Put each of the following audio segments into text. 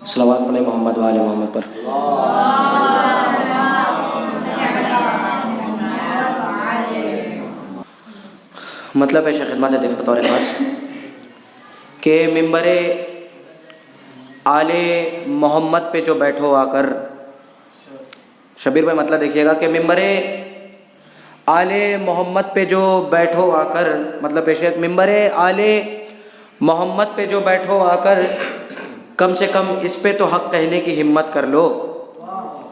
صلوات پڑھیں محمد وآل محمد پر۔ مطلب پیش خدمت ہے دیکھ بطور خاص کہ ممبر آل محمد پہ جو بیٹھو آ کر، شبیر بھائی مطلب دیکھیے گا کہ ممبر آل محمد پہ جو بیٹھو آ کر، مطلب پیش ہے ممبر آل محمد پہ جو بیٹھو آ کر کم سے کم اس پہ تو حق کہنے کی ہمت کر لو،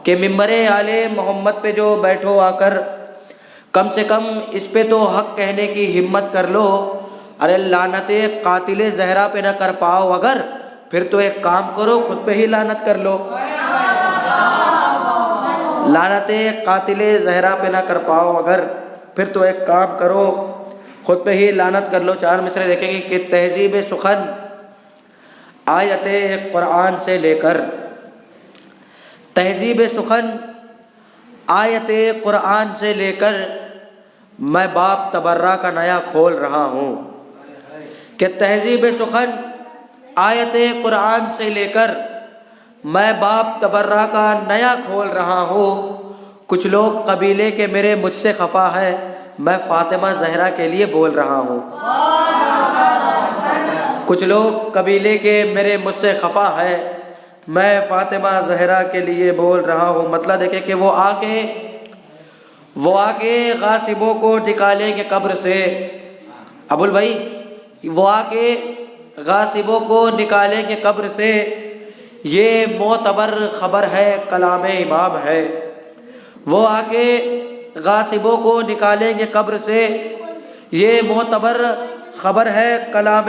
کہ ممبر آل محمد پہ جو بیٹھو آ کر کم سے کم اس پہ تو حق کہنے کی ہمت کر لو۔ ارے لعنت قاتل زہرا پہ نہ کر پاؤ اگر، پھر تو ایک کام کرو خود پہ ہی لعنت کر لو۔ لعنت قاتل زہرا پہ نہ کر پاؤ اگر، پھر تو ایک کام کرو خود پہ ہی لعنت کر لو۔ چار مصرے دیکھیں گے کہ تہذیب سخن آیت قرآن سے لے کر، تہذیب سخن آیت قرآن سے لے کر میں باب تبرہ کا نیا کھول رہا ہوں، کہ تہذیب سخن آیت قرآن سے لے کر میں باب تبرہ کا نیا کھول رہا ہوں۔ کچھ لوگ قبیلے کے میرے مجھ سے خفا ہے، میں فاطمہ زہرا کے لیے بول رہا ہوں۔ کچھ لوگ قبیلے کے میرے مجھ سے خفا ہے، میں فاطمہ زہرا کے لیے بول رہا ہوں۔ مطلب دیکھیں کہ وہ آ کے غاصبوں کو نکالیں گے قبر سے۔ ابول بھائی، وہ آ کے غاصبوں کو نکالیں گے قبر سے، یہ معتبر خبر ہے کلام امام ہے۔ وہ آ کے غاصبوں کو نکالیں گے قبر سے، یہ معتبر خبر ہے کلام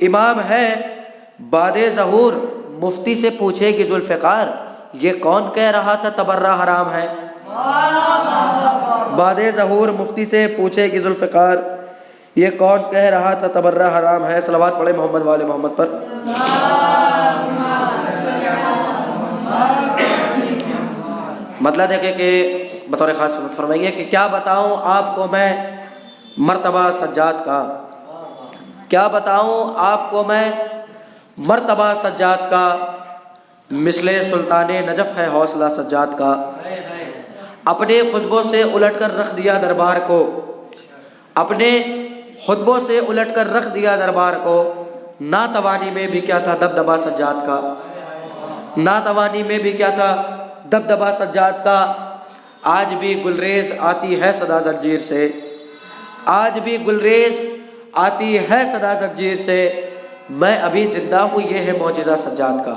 امام ہے۔ بعد ظہور مفتی سے پوچھے گی ذوالفقار، یہ کون کہہ رہا تھا تبرہ حرام ہے؟ بعد ظہور مفتی سے پوچھے گی ذوالفقار، یہ کون کہہ رہا تھا تبرہ حرام ہے؟ صلوات پڑھیں محمد وآل محمد پر۔ مطلب دیکھیں کہ بطور خاص فرمائیے کہ کیا بتاؤں آپ کو میں مرتبہ سجاد کا، کیا بتاؤں آپ کو میں مرتبہ سجاد کا، مثل سلطان نجف ہے حوصلہ سجاد کا۔ اپنے خطبوں سے الٹ کر رکھ دیا دربار کو، اپنے خطبوں سے الٹ کر رکھ دیا دربار کو۔ ناتوانی میں بھی کیا تھا دبدبا سجاد کا، ناتوانی میں بھی کیا تھا دبدبا سجاد کا۔ آج بھی گلریز آتی ہے صدا زنجیر سے، آج بھی گلریز آتی ہے صدا زنجیر سے، میں ابھی زندہ ہوں یہ ہے معجزہ سجاد کا،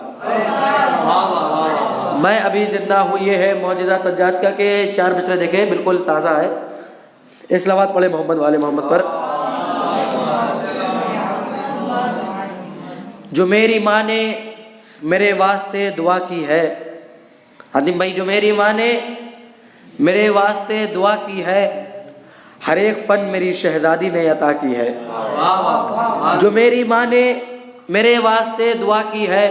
میں ابھی زندہ ہوں یہ ہے معجزہ سجاد کا۔ کہ چار مصرے دیکھیں بالکل تازہ ہے، صلوات پڑھیں محمد وآل محمد پر۔ جو میری ماں نے میرے واسطے دعا کی ہے، عظیم بھائی، جو میری ماں نے میرے واسطے دعا کی ہے، ہر ایک فن میری شہزادی نے عطا کی ہے۔ جو میری ماں نے میرے واسطے دعا کی ہے،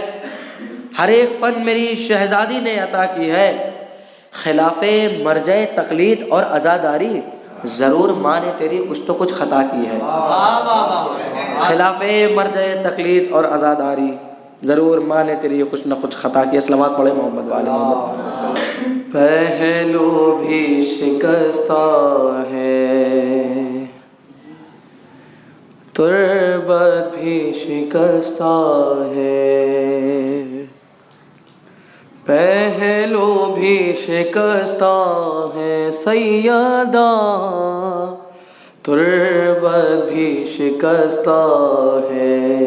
ہر ایک فن میری شہزادی نے عطا کی ہے۔ خلاف مرجع تقلید اور عزاداری، ضرور ماں نے تیری کچھ تو کچھ خطا کی ہے۔ خلاف مرجع تقلید اور عزاداری، ضرور ماں نے تیری کچھ نہ کچھ خطا کی ہے۔ صلوات پڑھیں محمد وآل محمد۔ پہلو بھی شکستہ ہے، تربت بھی شکستہ ہے، پہلو بھی شکستہ ہے سیدہ، تربت بھی شکستہ ہے۔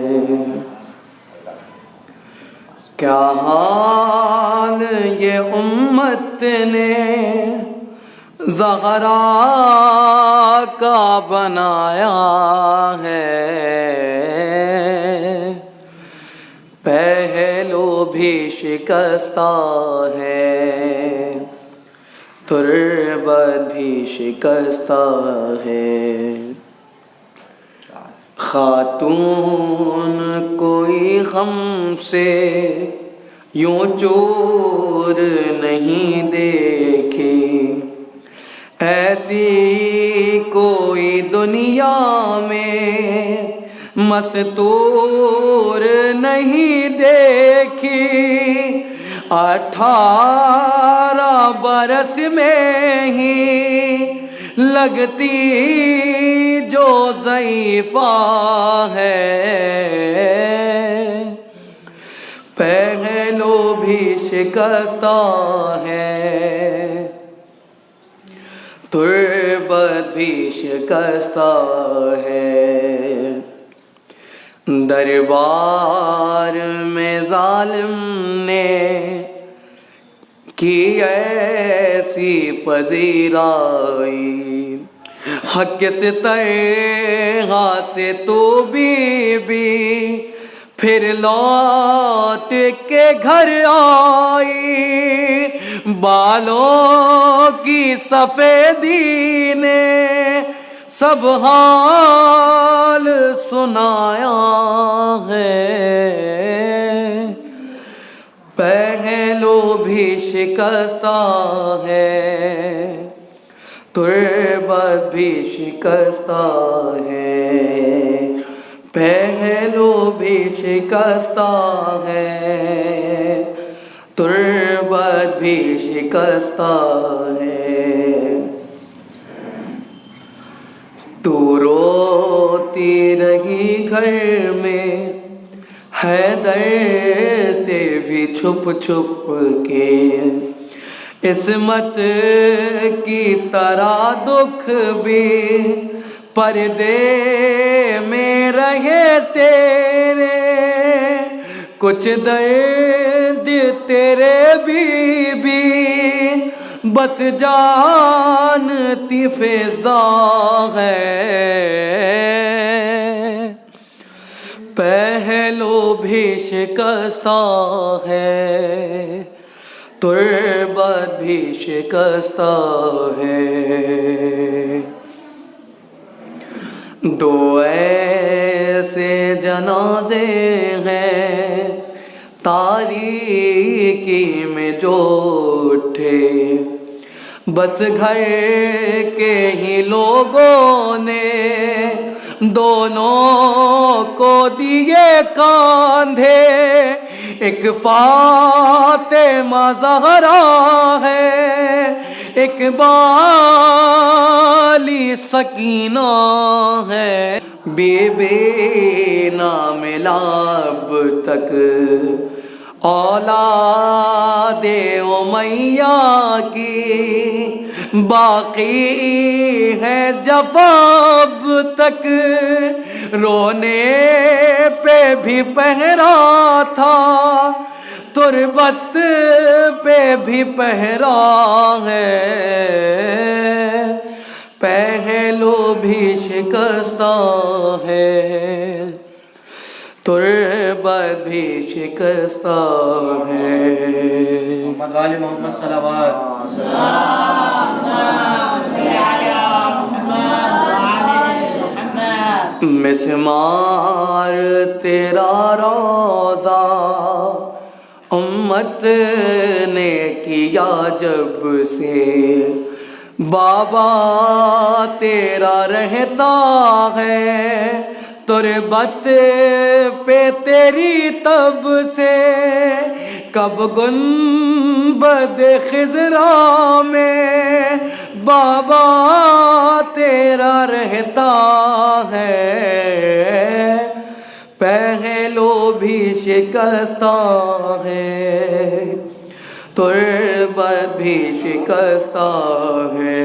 کیا حال یہ امت نے زہرا کا بنایا ہے، پہلو بھی شکستہ ہے، تربت بھی شکستہ ہے۔ خاتون کوئی غم سے یوں چور نہیں دیکھی، ایسی کوئی دنیا میں مستور نہیں دیکھی۔ کی 18 برس میں ہی لگتی جو ضعیفہ ہے، پہلو بھی شکستہ ہے، تربت بھی شکستہ ہے، دربار میں ظالم نے کی ایسی پذیرائی، حق کس طرح سے تو بی بی پھر لوٹ کے گھر آئی، بالوں کی سفیدی نے سب حال سنایا ہے، پہلو بھی شکستہ ہے، تربت بھی شکستہ ہے، پہلو بھی شکستہ ہے، تربت بھی شکستہ ہے۔ تو روتی رہی گھر میں حیدر سے بھی چھپ چھپ کے، عصمت کی طرح دکھ بھی پردے میں رہے تیرے، کچھ درد تیرے بی بس جانتی فضا ہے، پہلو بھی شکستہ ہے، تربت بھی شکستہ ہے، دو ایسے جنازے ہیں تاریکی میں جو اٹھے، بس گھر کے ہی لوگوں نے دونوں کو دیے کاندھے، ایک فاطمہ زہرا ہے، ایک بالی سکینہ ہے، بی بی نہ ملا اب تک اولاد امیہ کی، باقی ہے جفا اب تک، رونے پہ بھی پہرا تھا، تربت پہ بھی پہرا ہے، پہلو بھی شکستہ ہے، تربت بھی شکستہ ہے۔ محمد وآل محمد صلوات۔ مسمار تیرا روضہ امت نے کیا جب سے، بابا تیرا رہتا ہے، تربت پہ تیری تب سے، کب گنبد خضرا میں بابا تیرا رہتا ہے، پہلو بھی شکستہ ہے، تربت بھی شکستہ ہے،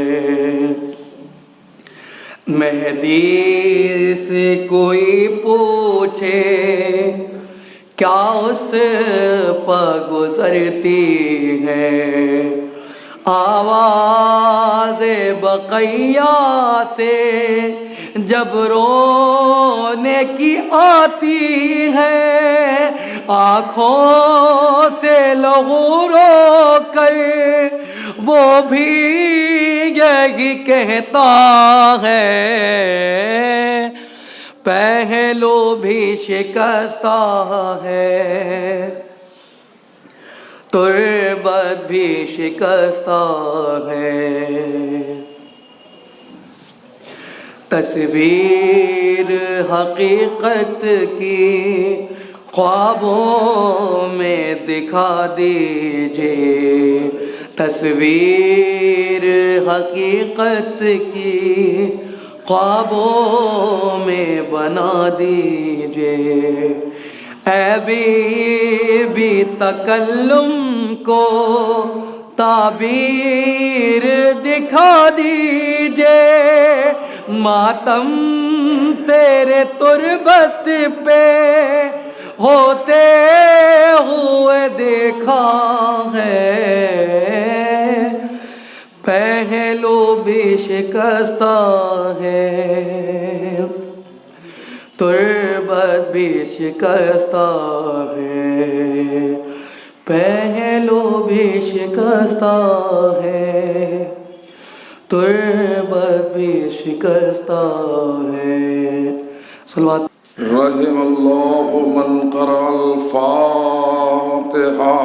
مہدی سے کوئی پوچھے کیا اس پر گزرتی ہے، آواز بقیہ سے جب رونے کی آتی ہے، آنکھوں سے لہو رو کر وہ بھی یہی کہتا ہے، پہلو بھی شکستہ ہے، تربت بھی شکستہ ہے، تصویر حقیقت کی خوابوں میں میں دکھا دیجئے، تصویر حقیقت کی خوابوں میں بنا دیجئے، اے بی بی تکلم کو تعبیر دکھا دیجئے، ماتم تیرے تربت پہ ہوتے ہوئے دیکھا ہے، پہلو بھی شکستہ ہے، تربت بھی شکستہ ہے، پہلو بھی شکستہ ہے، تربت بھی شکستہ ہے۔ صلوات۔ رحم اللہ من قرأ الفاتحہ۔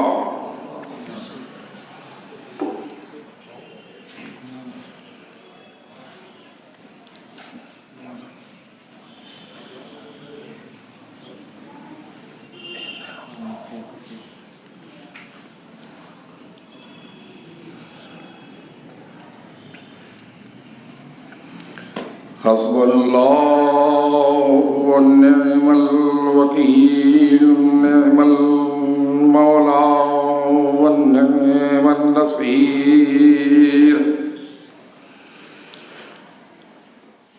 حسبنا اللہ ونعم الوکیل، نعم المولا ونعم النصیر۔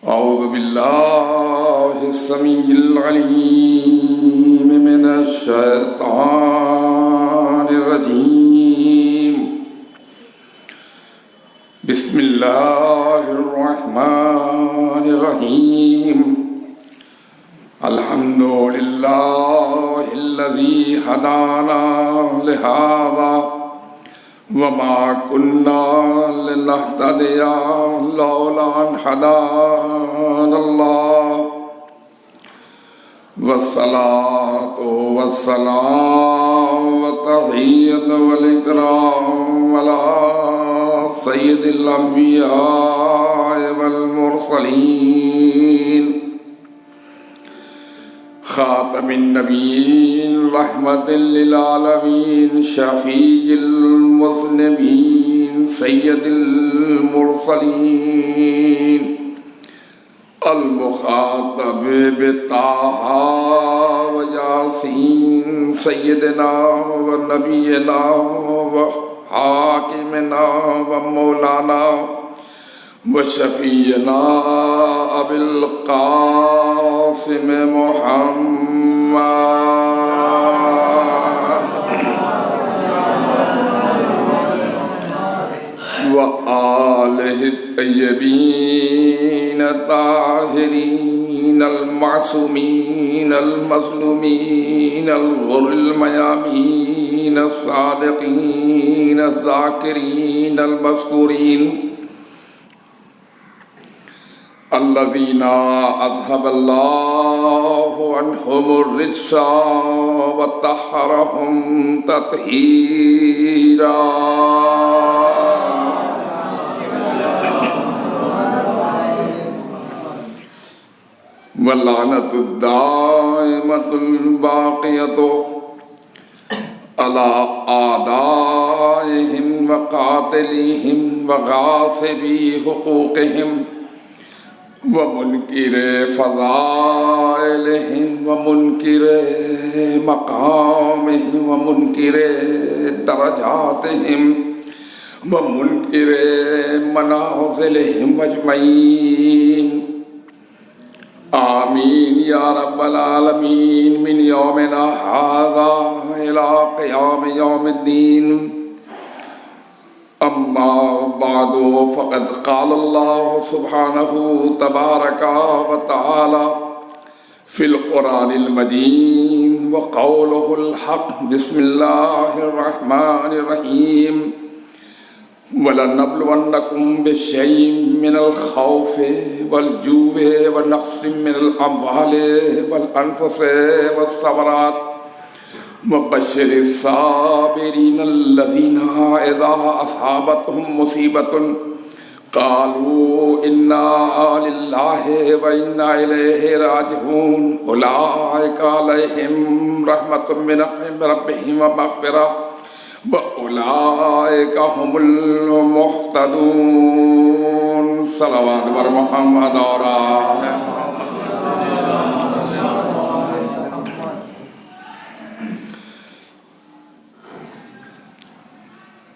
اعوذ باللہ السمیع العلیم من الشیطان الرجیم، بسم اللہ الرحمن الرحیم۔ الحمد للہ الذی ہدانا لہذا وما كنا لنهتدي لولا ان هدانا الله، والصلاة والسلام والتحية والإكرام على سيد الأنبياء والمرسلين، خاتم النبيين، رحمة للعالمين، شفيع المذنبين، سيد المرسلين، المخاطب بطه وياسين، سيدنا ونبينا وحاكمنا ومولانا وشفيعنا أبي القاسم محمد وآله الطيبين الطاهرين المعصومين المظلومين الغر الميامين الصادقين الذاكرين المذكورين، الذين أذهب الله عنهم الرجس وطهرهم تطهيرا۔ واللعنة الدائمة الباقية على أعدائهم وقاتليهم وغاصبي حقوقهم ومنكر فضائلهم ومنكر مقامهم ومنكر درجاتهم ومنكر منازلهم أجمعين، آمين يا رب العالمين، من يومنا هذا إلى قيام يوم الدين۔ أما بعد، فقد قال الله سبحانه تبارك وتعالى في القرآن المجيد وقوله الحق، بسم الله الرحمن الرحيم، وَلَنَبْلُوَنَّكُمْ بِشَيْءٍ مِّنَ الْخَوْفِ وَالْجُوعِ وَنَقْصٍ مِّنَ الْأَمْوَالِ وَالْأَنفُسِ وَالثَّمَرَاتِ وَبَشِّرِ الصَّابِرِينَ الَّذِينَ إِذَا أَصَابَتْهُم مُّصِيبَةٌ قالوا انا للہ وانا الیہ راجعون اولئک علیہم رحمۃ من ربہم ومغفرہ واولئک هم المہتدون۔ صلوات بر محمد اور آل محمد۔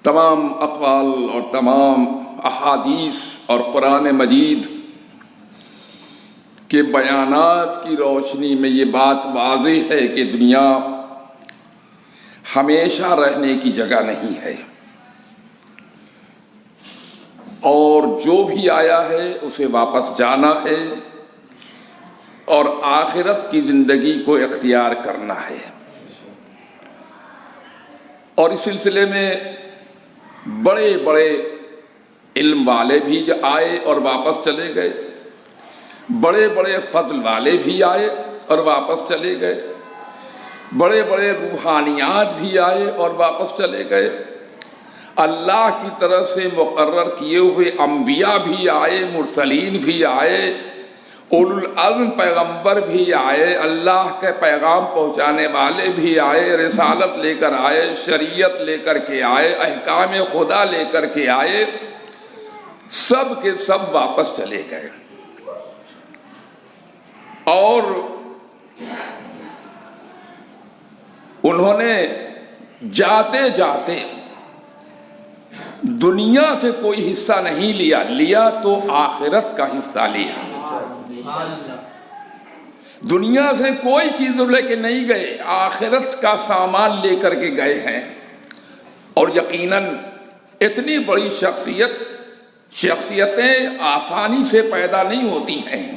تمام اقوال اور تمام احادیث اور قرآن مجید کے بیانات کی روشنی میں یہ بات واضح ہے کہ دنیا ہمیشہ رہنے کی جگہ نہیں ہے، اور جو بھی آیا ہے اسے واپس جانا ہے اور آخرت کی زندگی کو اختیار کرنا ہے۔ اور اس سلسلے میں بڑے بڑے علم والے بھی آئے اور واپس چلے گئے، بڑے بڑے فضل والے بھی آئے اور واپس چلے گئے، بڑے بڑے روحانیات بھی آئے اور واپس چلے گئے، اللہ کی طرف سے مقرر کیے ہوئے انبیاء بھی آئے، مرسلین بھی آئے، اولو العزم پیغمبر بھی آئے، اللہ کے پیغام پہنچانے والے بھی آئے، رسالت لے کر آئے، شریعت لے کر کے آئے، احکام خدا لے کر کے آئے، سب کے سب واپس چلے گئے۔ اور انہوں نے جاتے جاتے دنیا سے کوئی حصہ نہیں لیا تو آخرت کا حصہ لیا۔ دنیا سے کوئی چیز لے کے نہیں گئے، آخرت کا سامان لے کر کے گئے ہیں۔ اور یقیناً اتنی بڑی شخصیتیں آسانی سے پیدا نہیں ہوتی ہیں،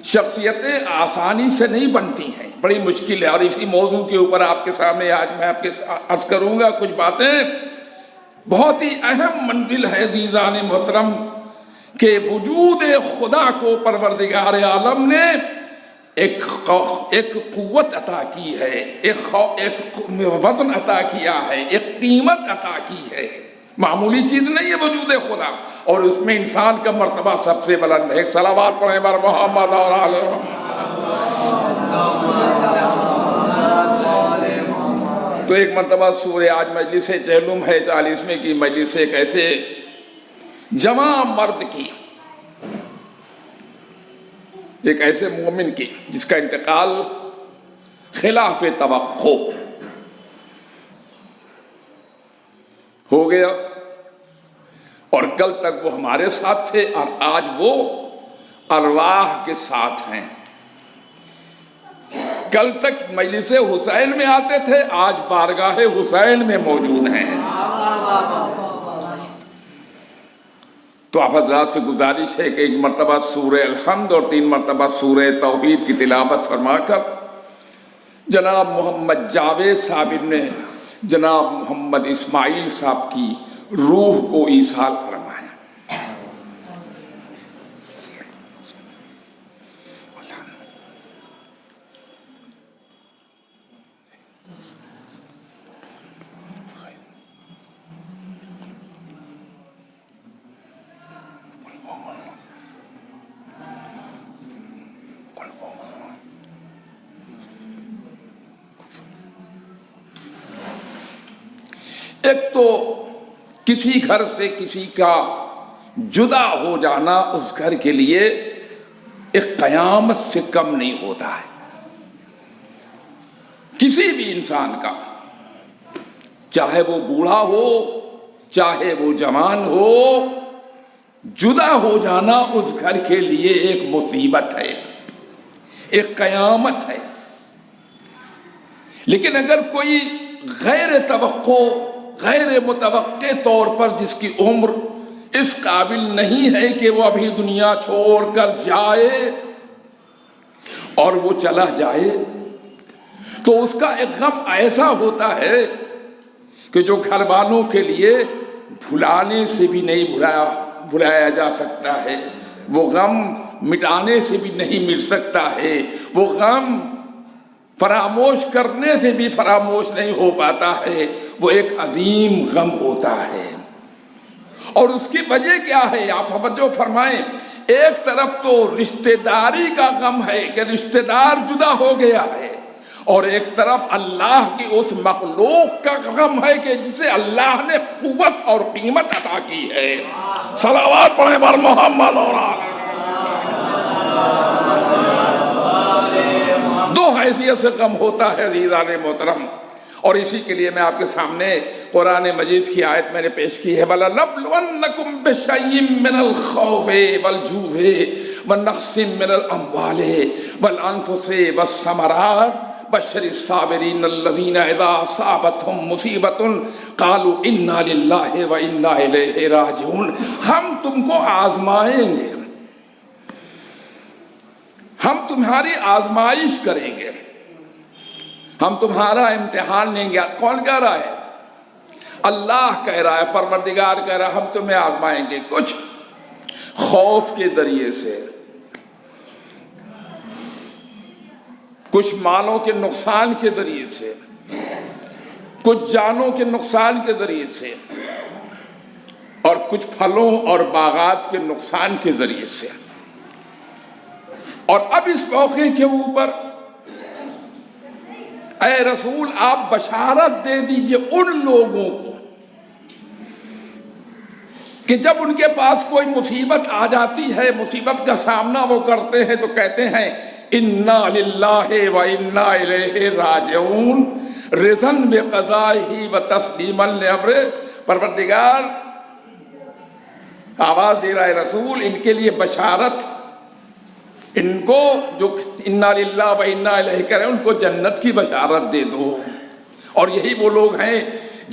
شخصیتیں آسانی سے نہیں بنتی ہیں، بڑی مشکل ہے۔ اور اسی موضوع کے اوپر آپ کے سامنے آج میں آپ کے عرض کروں گا کچھ باتیں۔ بہت ہی اہم منزل ہے عزیزان محترم کہ وجود خدا کو پروردگار عالم نے ایک قوت عطا کی ہے، ایک وزن عطا کیا ہے، ایک قیمت عطا کی ہے، معمولی چیز نہیں ہے وجود خدا، اور اس میں انسان کا مرتبہ سب سے بلند ہے۔ صلوات پڑھیں بر محمد اور آل محمد۔ تو ایک مرتبہ سورہ آج مجلس چہلم ہے 40ویں کی مجلس ایک ایسے جواں مرد کی، ایک ایسے مومن کی جس کا انتقال خلاف توقع ہو گیا، اور کل تک وہ ہمارے ساتھ تھے اور آج وہ ارواح کے ساتھ ہیں۔ کل تک مجلس حسین میں آتے تھے، آج بارگاہ حسین میں موجود ہیں۔ تو آپ حضرات سے گزارش ہے کہ ایک مرتبہ سورہ الحمد اور 3 مرتبہ سورہ توحید کی تلاوت فرما کر جناب محمد جاوید صاحب نے جناب محمد اسماعیل صاحب کی روح کو ایصال فرمایا۔ ایک تو کسی گھر سے کسی کا جدا ہو جانا اس گھر کے لیے ایک قیامت سے کم نہیں ہوتا ہے۔ کسی بھی انسان کا، چاہے وہ بوڑھا ہو چاہے وہ جوان ہو، جدا ہو جانا اس گھر کے لیے ایک مصیبت ہے، ایک قیامت ہے۔ لیکن اگر کوئی غیر متوقع طور پر جس کی عمر اس قابل نہیں ہے کہ وہ ابھی دنیا چھوڑ کر جائے اور وہ چلا جائے، تو اس کا ایک غم ایسا ہوتا ہے کہ جو گھر والوں کے لیے بھلانے سے بھی نہیں بھلایا جا سکتا ہے، وہ غم مٹانے سے بھی نہیں مل سکتا ہے، وہ غم فراموش کرنے سے بھی فراموش نہیں ہو پاتا ہے، وہ ایک عظیم غم ہوتا ہے۔ اور اس کی وجہ کیا ہے آپ توجہ فرمائیں. ایک طرف تو رشتہ داری کا غم ہے کہ رشتہ دار جدا ہو گیا ہے، اور ایک طرف اللہ کی اس مخلوق کا غم ہے کہ جسے اللہ نے قوت اور قیمت عطا کی ہے. صلوات پڑھیں بر محمد اور آل. دو حیثیت سے غم ہوتا ہے عزیزان محترم، اور اسی کے لیے میں آپ کے سامنے قرآن مجید کی آیت میں نے پیش کی ہے. وَلَنَبْلُوَنَّكُمْ بِشَيْءٍ مِّنَ الْخَوْفِ وَالْجُوعِ وَنَقْصٍ مِّنَ الْأَمْوَالِ وَالْأَنفُسِ وَالثَّمَرَاتِ بَشِّرِ الصَّابِرِينَ الَّذِينَ إِذَا أَصَابَتْهُمْ مُصِیبَةٌ قَالُوا إِنَّا لِلَّهِ وَإِنَّا إِلَیْهِ راجعون. ہم تم کو آزمائیں گے، ہم تمہاری آزمائش کریں گے، ہم تمہارا امتحان لیں گے. کون کہہ رہا ہے؟ اللہ کہہ رہا ہے، پروردگار کہہ رہا ہے ہم تمہیں آزمائیں گے. کچھ خوف کے ذریعے سے، کچھ مالوں کے نقصان کے ذریعے سے، کچھ جانوں کے نقصان کے ذریعے سے، اور کچھ پھلوں اور باغات کے نقصان کے ذریعے سے. اور اب اس موقع کے اوپر اے رسول آپ بشارت دے دیجئے ان لوگوں کو کہ جب ان کے پاس کوئی مصیبت آ جاتی ہے، مصیبت کا سامنا وہ کرتے ہیں تو کہتے ہیں انا للہ و انا الیہ راجعون، رضاً بقضائہ و تسلیما لامرہ. پروردگار آواز دے رہا ہے رسول ان کے لیے بشارت، ان کو جو انا للہ و انا الیہ کہہ رہے ہیں ان کو جنت کی بشارت دے دو. اور یہی وہ لوگ ہیں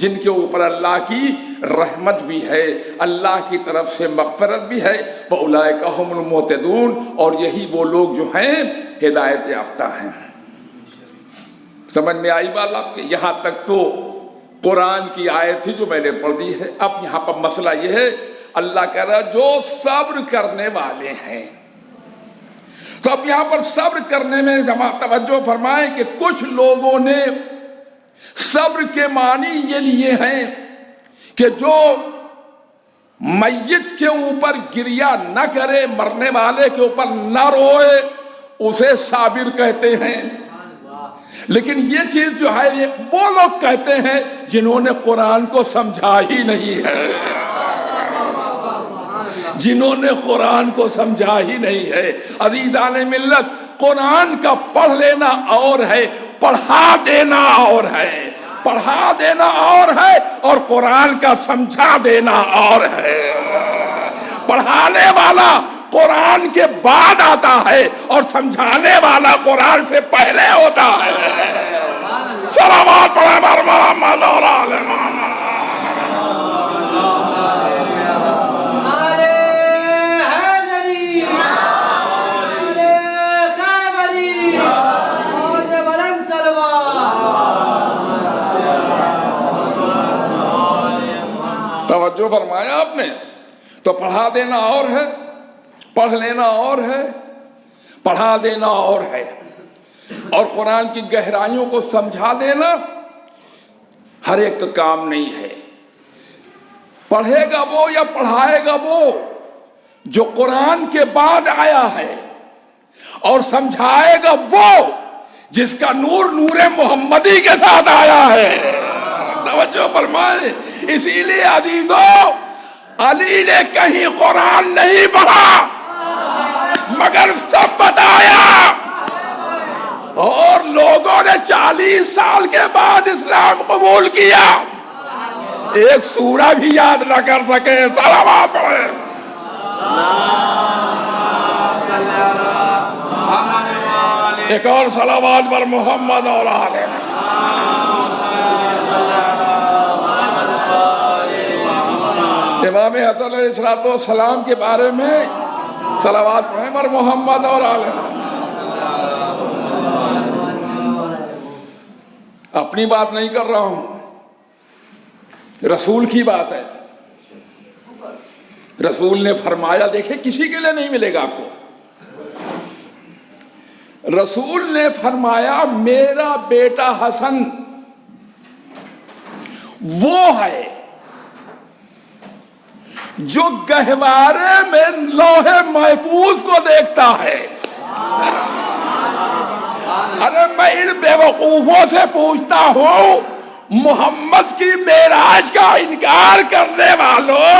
جن کے اوپر اللہ کی رحمت بھی ہے، اللہ کی طرف سے مغفرت بھی ہے. وَأُولَئِكَ هُمُ الْمُهْتَدُونَ، اور یہی وہ لوگ جو ہیں ہدایت یافتہ ہیں. سمجھ میں آئی بات آپ کے؟ یہاں تک تو قرآن کی آیت تھی جو میں نے پڑھ دی ہے. اب یہاں پر مسئلہ یہ ہے، اللہ کہہ رہا ہے جو صبر کرنے والے ہیں. تو اب یہاں پر صبر کرنے میں جماعت توجہ فرمائیں کہ کچھ لوگوں نے صبر کے معنی یہ لیے ہیں کہ جو میت کے اوپر گریہ نہ کرے، مرنے والے کے اوپر نہ روئے، اسے صابر کہتے ہیں. لیکن یہ چیز جو ہے یہ وہ لوگ کہتے ہیں جنہوں نے قرآن کو سمجھا ہی نہیں ہے، جنہوں نے قرآن کو سمجھا ہی نہیں ہے. عزیزان ملت، قرآن کا پڑھ لینا اور ہے، پڑھا دینا اور ہے. پڑھا دینا اور ہے اور قرآن کا سمجھا دینا اور ہے. پڑھانے والا قرآن کے بعد آتا ہے اور سمجھانے والا قرآن سے پہلے ہوتا ہے. صلوات پڑھیں بر محمد اور آل محمد. توجہ فرمایا آپ نے؟ تو پڑھا دینا اور ہے، پڑھ لینا اور ہے، پڑھا دینا اور ہے. اور قرآن کی گہرائیوں کو سمجھا دینا ہر ایک کا کام نہیں ہے. پڑھے گا وہ یا پڑھائے گا وہ جو قرآن کے بعد آیا ہے، اور سمجھائے گا وہ جس کا نور نور محمدی کے ساتھ آیا ہے. توجہ فرمائے. اسی لیے عزیزو علی نے کہیں قرآن نہیں پڑھا مگر سب بتایا، اور لوگوں نے 40 سال کے بعد اسلام قبول کیا. ایک سورہ بھی یاد نہ کر سکے. صلوات پڑھیں. ایک اور صلوات پر محمد اور آل. امام حسن علیہ السلام کے بارے میں صلوات پڑھیں بر محمد اور آل. اپنی بات نہیں کر رہا ہوں، رسول کی بات ہے. رسول نے فرمایا، دیکھیں کسی کے لیے نہیں ملے گا آپ کو. رسول نے فرمایا میرا بیٹا حسن وہ ہے جو گہوارے میں لوہے محفوظ کو دیکھتا ہے. ارے میں ان بیوقوفوں سے پوچھتا ہوں، محمد کی معراج کا انکار کرنے والوں،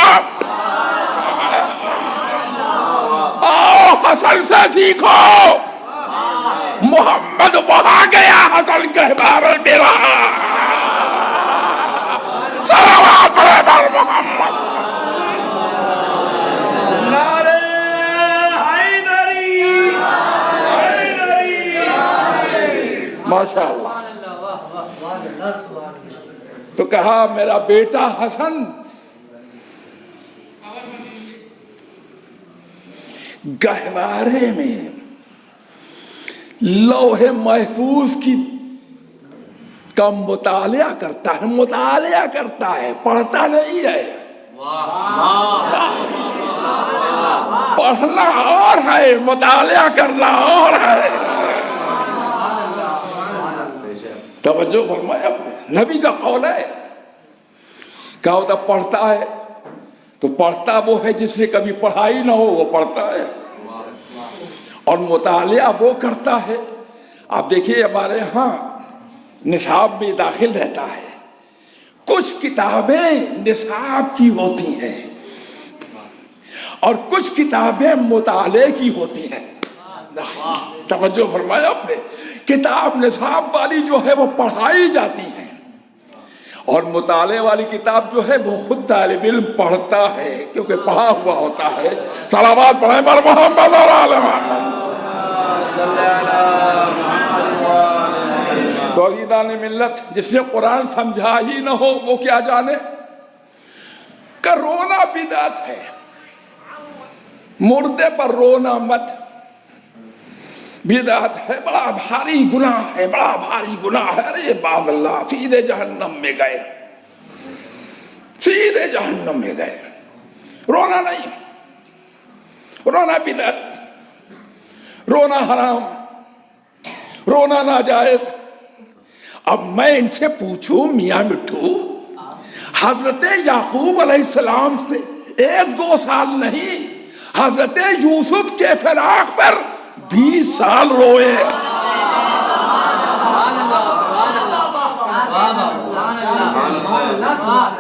آؤ حسن سے سیکھو. محمد وہاں گیا، حسن گہوارے میں رہا. صلوات پر محمد. ماشاء اللہ. تو کہا میرا بیٹا حسن گہوارے میں لوح محفوظ کا مطالعہ کرتا ہے، پڑھتا نہیں ہے. پڑھنا اور ہے، مطالعہ کرنا اور ہے. توجہ فرمایا. نبی کا قول ہے. کیا ہوتا پڑھتا ہے تو پڑھتا وہ ہے جس نے کبھی پڑھائی نہ ہو، وہ پڑھتا ہے. اور مطالعہ وہ کرتا ہے. آپ دیکھیے ہمارے ہاں نصاب میں داخل رہتا ہے، کچھ کتابیں نصاب کی ہوتی ہیں اور کچھ کتابیں مطالعے کی ہوتی ہیں. توجہ فرمایا آپ نے. کتاب نصاب والی جو ہے وہ پڑھائی جاتی ہے، اور مطالعے والی کتاب جو ہے وہ خود طالب علم پڑھتا ہے کیونکہ پڑھا ہوا ہوتا ہے. صلوات پڑھیں بر محمد اور آل محمد. تو عزیزان ملت، جس نے قرآن سمجھا ہی نہ ہو وہ کیا جانے کہ رونا بدعت ہے. مردے پر رونا مت، بدعت ہے، بڑا بھاری گناہ ہے، بڑا بھاری گناہ ہے. ارے باذ اللہ، سیدھے جہنم میں گئے، سیدھے جہنم میں گئے. رونا نہیں، رونا بدعت، رونا حرام، رونا ناجائز. اب میں ان سے پوچھوں میاں مٹھو، حضرت یعقوب علیہ السلام سے 1-2 سال نہیں، حضرت یوسف کے فراق پر 20 سال روئے.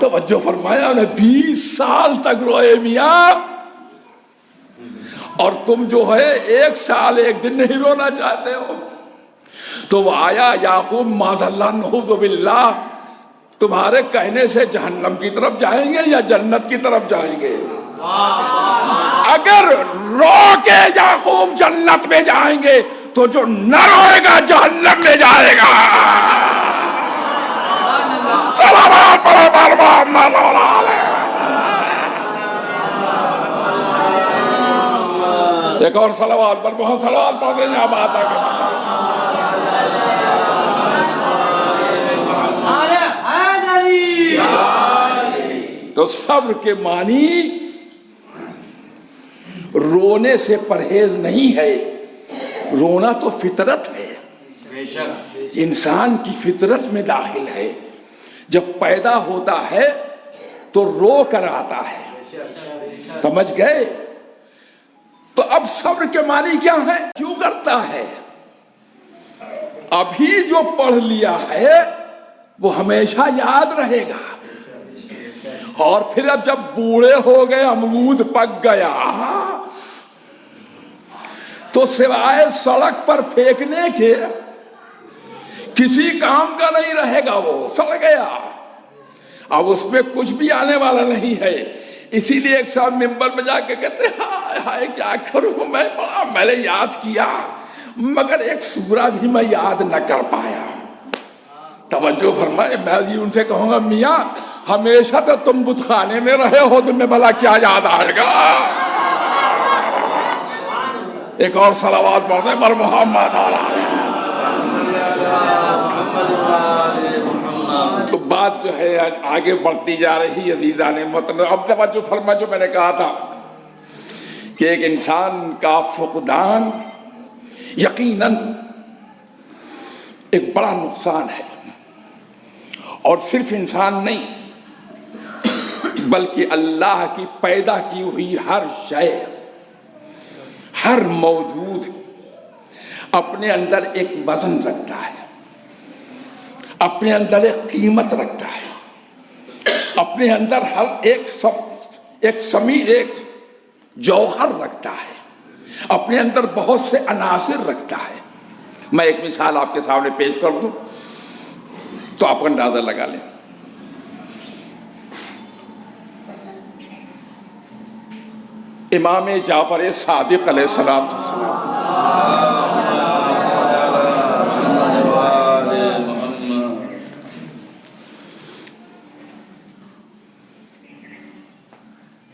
توجہ فرمایا، انہیں 20 سال تک روئے میاں. اور تم جو ہے 1 سال 1 دن نہیں رونا چاہتے ہو. تو وہ آیا یعقوب معاذ اللہ نعوذ باللہ، تمہارے کہنے سے جہنم کی طرف جائیں گے یا جنت کی طرف جائیں گے؟ اگر رو کے یعقوب جنت میں جائیں گے تو جو نہ روئے گا جہنم میں جائے گا. صلوات پر محمد اور آل. ایک اور صلوات پر بہت صلوات پڑھ دیں آپ آتا کہ تو صبر کے معنی رونے سے پرہیز نہیں ہے. رونا تو فطرت ہے، انسان کی فطرت میں داخل ہے. جب پیدا ہوتا ہے تو رو کر آتا ہے. سمجھ گئے؟ تو اب صبر کے معنی کیا ہے؟ کیوں کرتا ہے؟ ابھی جو پڑھ لیا ہے وہ ہمیشہ یاد رہے گا، اور پھر اب جب بوڑھے ہو گئے، امرود پک گیا، تو سوائے سڑک پر پھینکنے کے کسی کام کا نہیں رہے گا. وہ سڑ گیا، اب اس میں کچھ بھی آنے والا نہیں ہے. اسی لیے ایک صاحب ممبر میں جا کے کہتے ہائے ہائے کیا کروں میں نے یاد کیا مگر ایک سورہ بھی میں یاد نہ کر پایا. توجہ فرمائے. میں ان سے کہوں گا میاں ہمیشہ تو تم بت خانے میں رہے ہو، تمہیں بھلا کیا یاد آئے گا؟ ایک اور صلوات پڑھ دیں پر محمد. تو بات جو ہے آگے بڑھتی جا رہی عزیزان محترم. اب توجہ فرما، جو میں نے کہا تھا کہ ایک انسان کا فقدان یقیناً ایک بڑا نقصان ہے، اور صرف انسان نہیں بلکہ اللہ کی پیدا کی ہوئی ہر شے، ہر موجود اپنے اندر ایک وزن رکھتا ہے، اپنے اندر ایک قیمت رکھتا ہے، اپنے اندر ہر ایک جوہر رکھتا ہے، اپنے اندر بہت سے عناصر رکھتا ہے۔ میں ایک مثال آپ کے سامنے پیش کر دوں تو آپ اندازہ لگا لیں۔ امام جعفر صادق علیہ السلام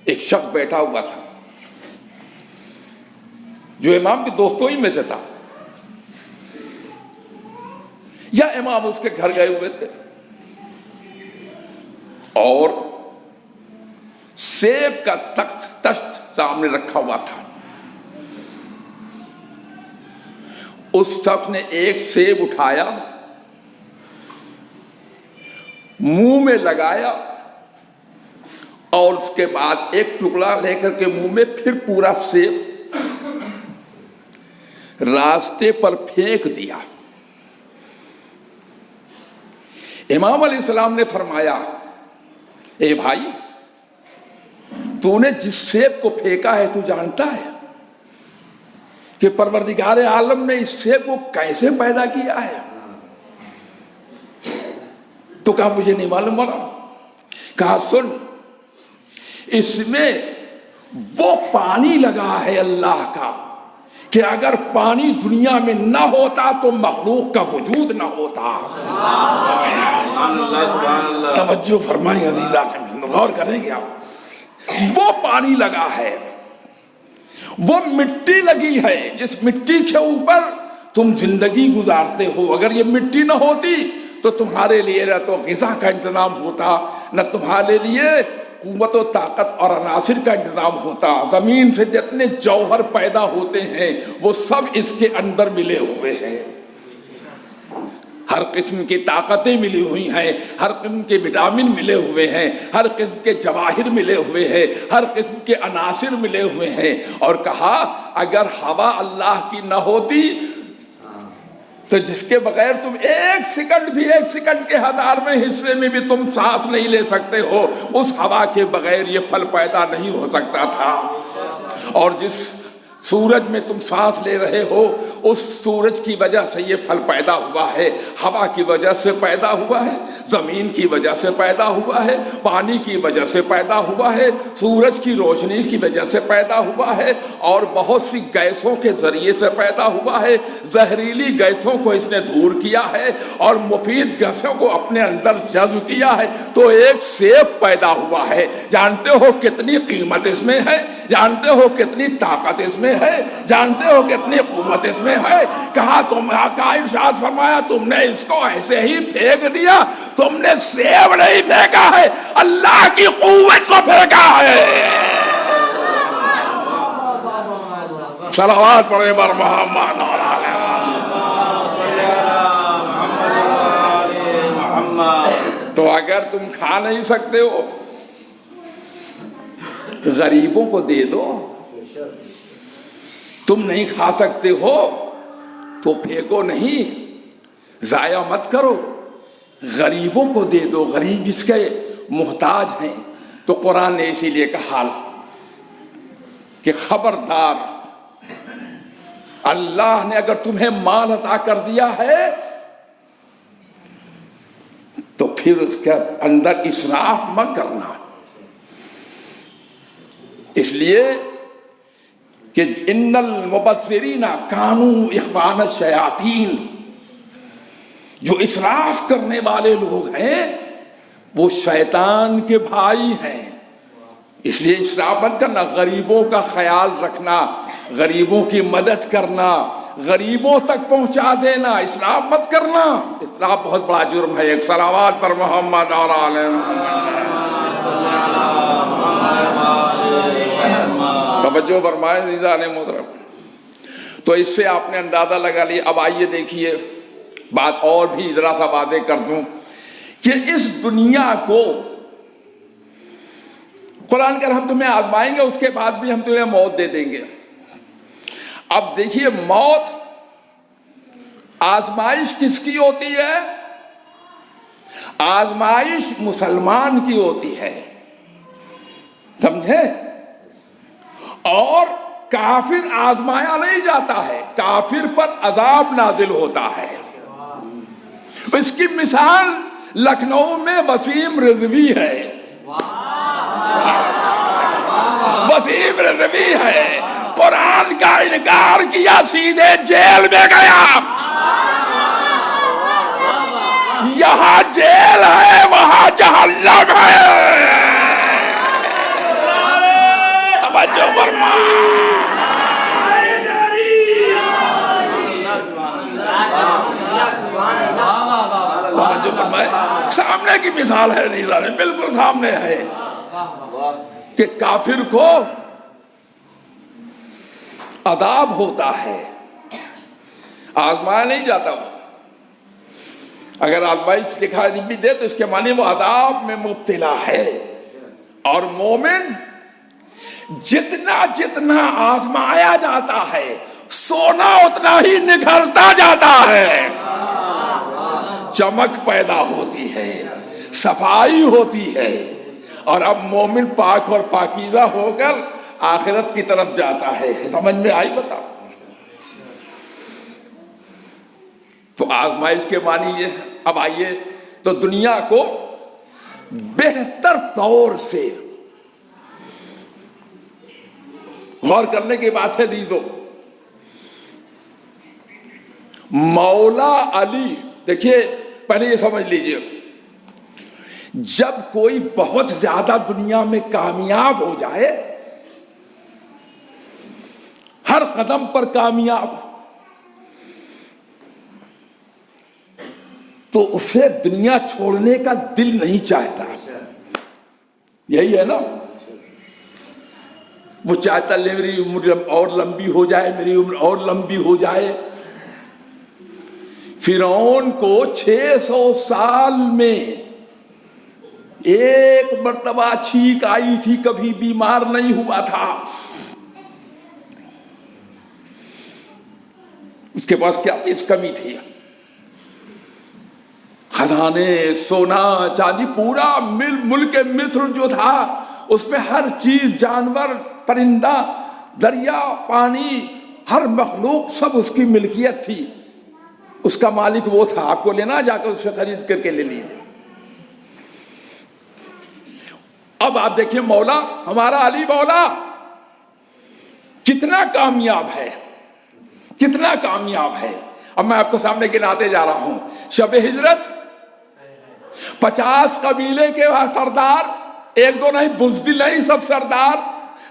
ایک شخص بیٹھا ہوا تھا جو امام کے دوستوں ہی میں سے تھا، یا امام اس کے گھر گئے ہوئے تھے، اور سیب کا تشت سامنے رکھا ہوا تھا۔ اس شخص نے ایک سیب اٹھایا، منہ میں لگایا، اور اس کے بعد ایک ٹکڑا لے کر کے منہ میں پھر پورا سیب راستے پر پھینک دیا۔ امام علیہ السلام نے فرمایا، اے بھائی، تو نے جس سیب کو پھینکا ہے تو جانتا ہے کہ پروردگار عالم نے اس سیب کو کیسے پیدا کیا ہے؟ تو کہا مجھے نہیں معلوم والا۔ کہا سن، اس میں وہ پانی لگا ہے اللہ کا کہ اگر پانی دنیا میں نہ ہوتا تو مخلوق کا وجود نہ ہوتا۔ توجہ فرمائیں عزیزان، غور کریں گے آپ۔ وہ پانی لگا ہے، وہ مٹی لگی ہے جس مٹی کے اوپر تم زندگی گزارتے ہو۔ اگر یہ مٹی نہ ہوتی تو تمہارے لیے نہ تو غذا کا انتظام ہوتا، نہ تمہارے لیے قوت و طاقت اور عناصر کا انتظام ہوتا۔ زمین سے جتنے جوہر پیدا ہوتے ہیں وہ سب اس کے اندر ملے ہوئے ہیں، ہر قسم کی طاقتیں ملی ہوئی ہیں، ہر قسم کے وٹامن ملے ہوئے ہیں، ہر قسم کے جواہر ملے ہوئے ہیں، ہر قسم کے عناصر ملے ہوئے ہیں۔ اور کہا اگر ہوا اللہ کی نہ ہوتی تو جس کے بغیر تم ایک سیکنڈ کے 1000ویں حصے میں بھی تم سانس نہیں لے سکتے ہو، اس ہوا کے بغیر یہ پھل پیدا نہیں ہو سکتا تھا۔ اور جس سورج میں تم سانس لے رہے ہو اس سورج کی وجہ سے یہ پھل پیدا ہوا ہے، ہوا کی وجہ سے پیدا ہوا ہے، زمین کی وجہ سے پیدا ہوا ہے، پانی کی وجہ سے پیدا ہوا ہے، سورج کی روشنی کی وجہ سے پیدا ہوا ہے، اور بہت سی گیسوں کے ذریعے سے پیدا ہوا ہے۔ زہریلی گیسوں کو اس نے دور کیا ہے اور مفید گیسوں کو اپنے اندر جذب کیا ہے، تو ایک سیب پیدا ہوا ہے۔ جانتے ہو کتنی قیمت اس میں ہے؟ جانتے ہو کتنی طاقت اس میں ہے؟ جانتے ہو کتنی قوت اس میں ہے؟ کہا کا ارشاد فرمایا تم نے اس کو ایسے ہی پھینک دیا، تم نے سیب نہیں پھینکا ہے، اللہ کی قوت کو پھینکا ہے۔ صلوات پڑھے بر محمد۔ تو اگر تم کھا نہیں سکتے ہو غریبوں کو دے دو، تم نہیں کھا سکتے ہو تو پھینکو نہیں، ضائع مت کرو، غریبوں کو دے دو، غریب جس کے محتاج ہیں۔ تو قرآن نے اسی لیے کہا کہ خبردار، اللہ نے اگر تمہیں مال عطا کر دیا ہے تو پھر اس کے اندر اسراف مت کرنا۔ اس لیے کہ ان المبذرین کانوا اخوان الشیاطین، جو اسراف کرنے والے لوگ ہیں وہ شیطان کے بھائی ہیں۔ اس لیے اسراف مت کرنا، غریبوں کا خیال رکھنا، غریبوں کی مدد کرنا، غریبوں تک پہنچا دینا، اسراف مت کرنا۔ اسراف بہت بڑا جرم ہے۔ ایک صلوات پر محمد اور آل محمد۔ توجہ فرمائیں عزیزان محترم۔ تو اس سے آپ نے اندازہ لگا لیا۔ اب آئیے دیکھیے، بات اور بھی ذرا سا واضح کر دوں کہ اس دنیا کو قرآن کہ ہم تمہیں آزمائیں گے، اس کے بعد بھی ہم تمہیں موت دے دیں گے۔ اب دیکھیے موت آزمائش کس کی ہوتی ہے؟ آزمائش مسلمان کی ہوتی ہے، سمجھے؟ اور کافر آزمایا نہیں جاتا ہے، کافر پر عذاب نازل ہوتا ہے۔ اس کی مثال لکھنؤ میں وسیم رضوی ہے، وسیم رضوی ہے، قرآن کا انکار کیا، سیدھے جیل میں گیا۔ یہاں جیل ہے، وہاں جہنم ہے۔ توجہ فرما۔ سامنے کی مثال ہے، نیزارے بالکل سامنے ہے کہ کافر کو عذاب ہوتا ہے، آزمایا نہیں جاتا وہ۔ اگر آزمائش دکھائی بھی دے تو اس کے معنی وہ عذاب میں مبتلا ہے۔ اور مومن جتنا جتنا آزمایا جاتا ہے سونا اتنا ہی نکھرتا جاتا ہے، چمک پیدا ہوتی ہے، صفائی ہوتی ہے، اور اب مومن پاک اور پاکیزہ ہو کر آخرت کی طرف جاتا ہے۔ سمجھ میں آئی بتا؟ تو آزمائش کے معنی یہ۔ اب آئیے تو دنیا کو بہتر طور سے غور کرنے کی بات ہے عزیزو۔ مولا علی، دیکھیے پہلے یہ سمجھ لیجئے، جب کوئی بہت زیادہ دنیا میں کامیاب ہو جائے، ہر قدم پر کامیاب، تو اسے دنیا چھوڑنے کا دل نہیں چاہتا۔ یہی ہے نا، وہ چاہتا میری عمر اور لمبی ہو جائے، میری عمر اور لمبی ہو جائے۔ فرعون کو 600 سال میں ایک مرتبہ چھینک آئی تھی، کبھی بیمار نہیں ہوا تھا۔ اس کے پاس کیا چیز کمی تھی؟ خزانے، سونا چاندی، پورا ملک مصر جو تھا اس میں ہر چیز، جانور، پرندہ، دریا، پانی، ہر مخلوق سب اس کی ملکیت تھی۔ اس کا مالک وہ تھا، آپ کو لینا جا کر اس سے خرید کر کے لے لیجیے۔ اب آپ دیکھیں مولا، ہمارا علی مولا کتنا کامیاب ہے، کتنا کامیاب ہے۔ اب میں آپ کو سامنے گناتے جا رہا ہوں۔ شب ہجرت 50 قبیلے کے سردار، ایک دو نہیں، بزدل نہیں، سب سردار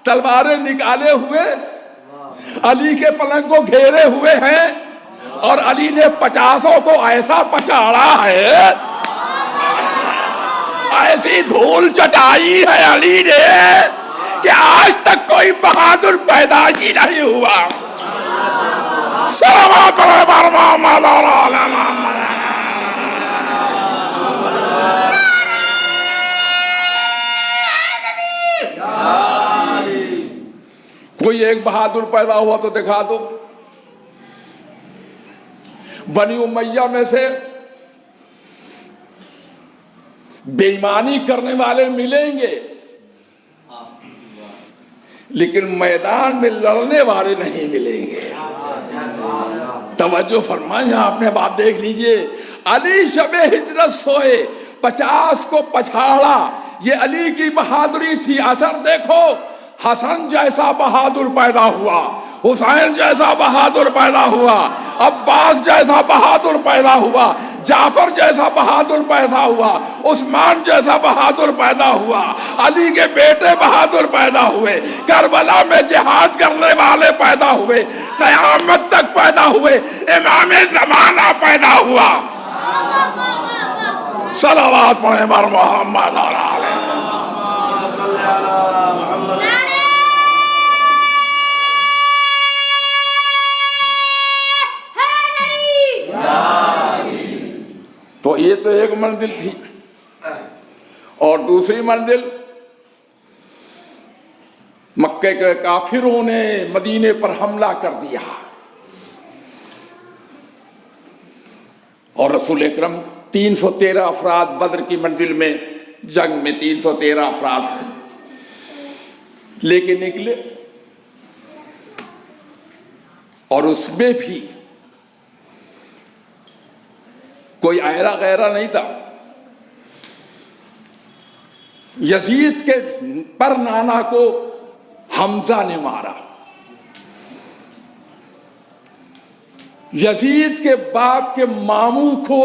تلواریں نکالے ہوئے علی کے پلنگ کو گھیرے ہوئے ہیں، اور علی نے 50 کو ایسا پچاڑا ہے، ایسی دھول چٹائی ہے علی نے کہ آج تک کوئی بہادر پیدا ہی نہیں ہوا۔ صلوات محمد اور آل محمد۔ کوئی ایک بہادر پیدا ہوا تو دکھا دو۔ بنی امیہ میں سے بے ایمانی کرنے والے ملیں گے، لیکن میدان میں لڑنے والے نہیں ملیں گے۔ توجہ فرمائیں، آپ نے بات دیکھ لیجئے۔ علی شب ہجرت سوئے، 50 کو پچھاڑا، یہ علی کی بہادری تھی۔ اثر دیکھو، حسن جیسا بہادر پیدا ہوا، حسین جیسا بہادر پیدا ہوا، عباس جیسا بہادر پیدا ہوا، جعفر جیسا بہادر پیدا ہوا، عثمان جیسا بہادر پیدا ہوا، علی کے بیٹے بہادر پیدا ہوئے، کربلا میں جہاد کرنے والے پیدا ہوئے، قیامت تک پیدا ہوئے، امام زمانہ پیدا ہوا۔ صلوات پڑھیں بر محمد اور آل تو یہ تو ایک منزل تھی، اور دوسری منزل مکے کے کافروں نے مدینے پر حملہ کر دیا اور رسول اکرم 313 افراد بدر کی منزل میں جنگ میں 313 افراد لے کے نکلے، اور اس میں بھی کوئی ایرا غیرہ نہیں تھا۔ یزید کے پر نانا کو حمزہ نے مارا، یزید کے باپ کے ماموں کو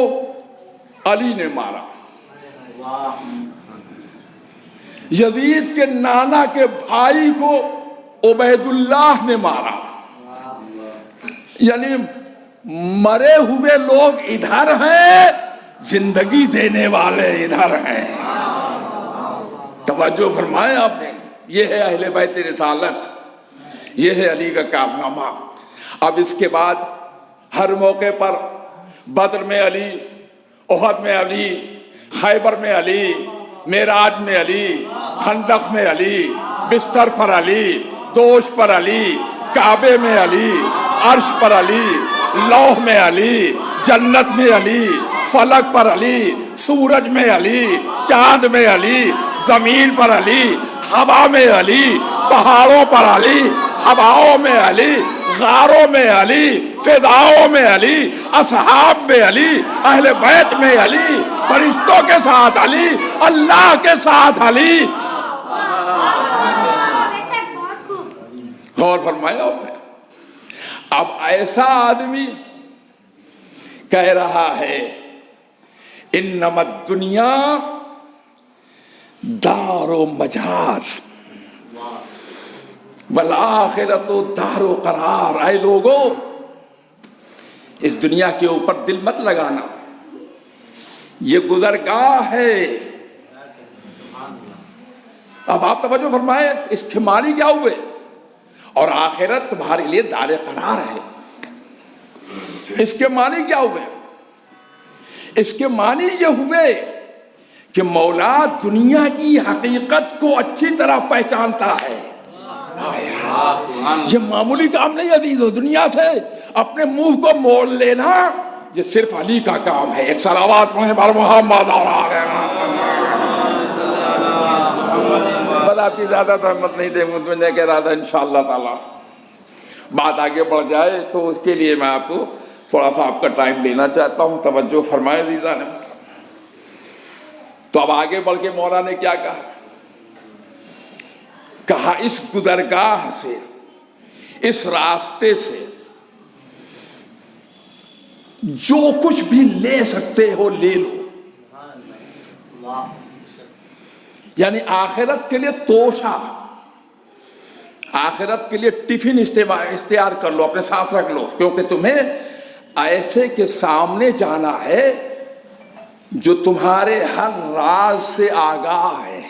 علی نے مارا، یزید کے نانا کے بھائی کو عبید اللہ نے مارا۔ یعنی مرے ہوئے لوگ ادھر ہیں، زندگی دینے والے ادھر ہیں۔ توجہ فرمائیں آپ نے، یہ ہے اہل بیت رسالت، یہ ہے علی کا کارنامہ۔ اب اس کے بعد ہر موقع پر بدر میں علی، احد میں علی، خیبر میں علی، معراج میں علی، خندق میں علی، بستر پر علی، دوش پر علی، کعبے میں علی، عرش پر علی، لوح میں علی، جنت میں علی، فلک پر علی، سورج میں علی، چاند میں علی، زمین پر علی، ہوا میں علی، پہاڑوں پر علی، ہواؤں میں علی، غاروں میں علی، فضاؤں میں علی، اصحاب میں علی، اہل بیت میں علی، فرشتوں کے ساتھ علی، اللہ کے ساتھ علی۔ غور فرمایا آپ نے؟ اب ایسا آدمی کہہ رہا ہے انما الدنیا دار و مجاز والآخرت دار و قرار۔ اے لوگو، اس دنیا کے اوپر دل مت لگانا، یہ گزرگاہ ہے۔ اب آپ توجہ فرمائیں، اس کے معنی کیا ہوئے؟ اور آخرت تمہارے لیے دار قرار ہے۔ اس کے معنی کیا ہوئے؟ اس کے معنی یہ ہوئے کہ مولا دنیا کی حقیقت کو اچھی طرح پہچانتا ہے۔ یہ معمولی کام نہیں عزیزو، دنیا سے اپنے منہ کو موڑ لینا یہ صرف علی کا کام ہے۔ ایک صلوات پڑھیں بر محمد اور آل محمد۔ آپ کی زیادہ تحمت نہیں دیں گے، میں نے کہہ رہا تھا انشاءاللہ تعالی بات آگے بڑھ جائے تو اس کے لیے میں آپ کو تھوڑا سا آپ کا ٹائم لینا چاہتا ہوں، توجہ فرمائیں عزیزان۔ تو اب آگے بڑھ کے مولا نے کیا کہا اس گزرگاہ سے، اس راستے سے جو کچھ بھی لے سکتے ہو لے لو۔ یعنی آخرت کے لیے توشہ، آخرت کے لیے ٹفن اختیار کر لو، اپنے ساتھ رکھ لو، کیونکہ تمہیں ایسے کے سامنے جانا ہے جو تمہارے ہر راز سے آگاہ ہے۔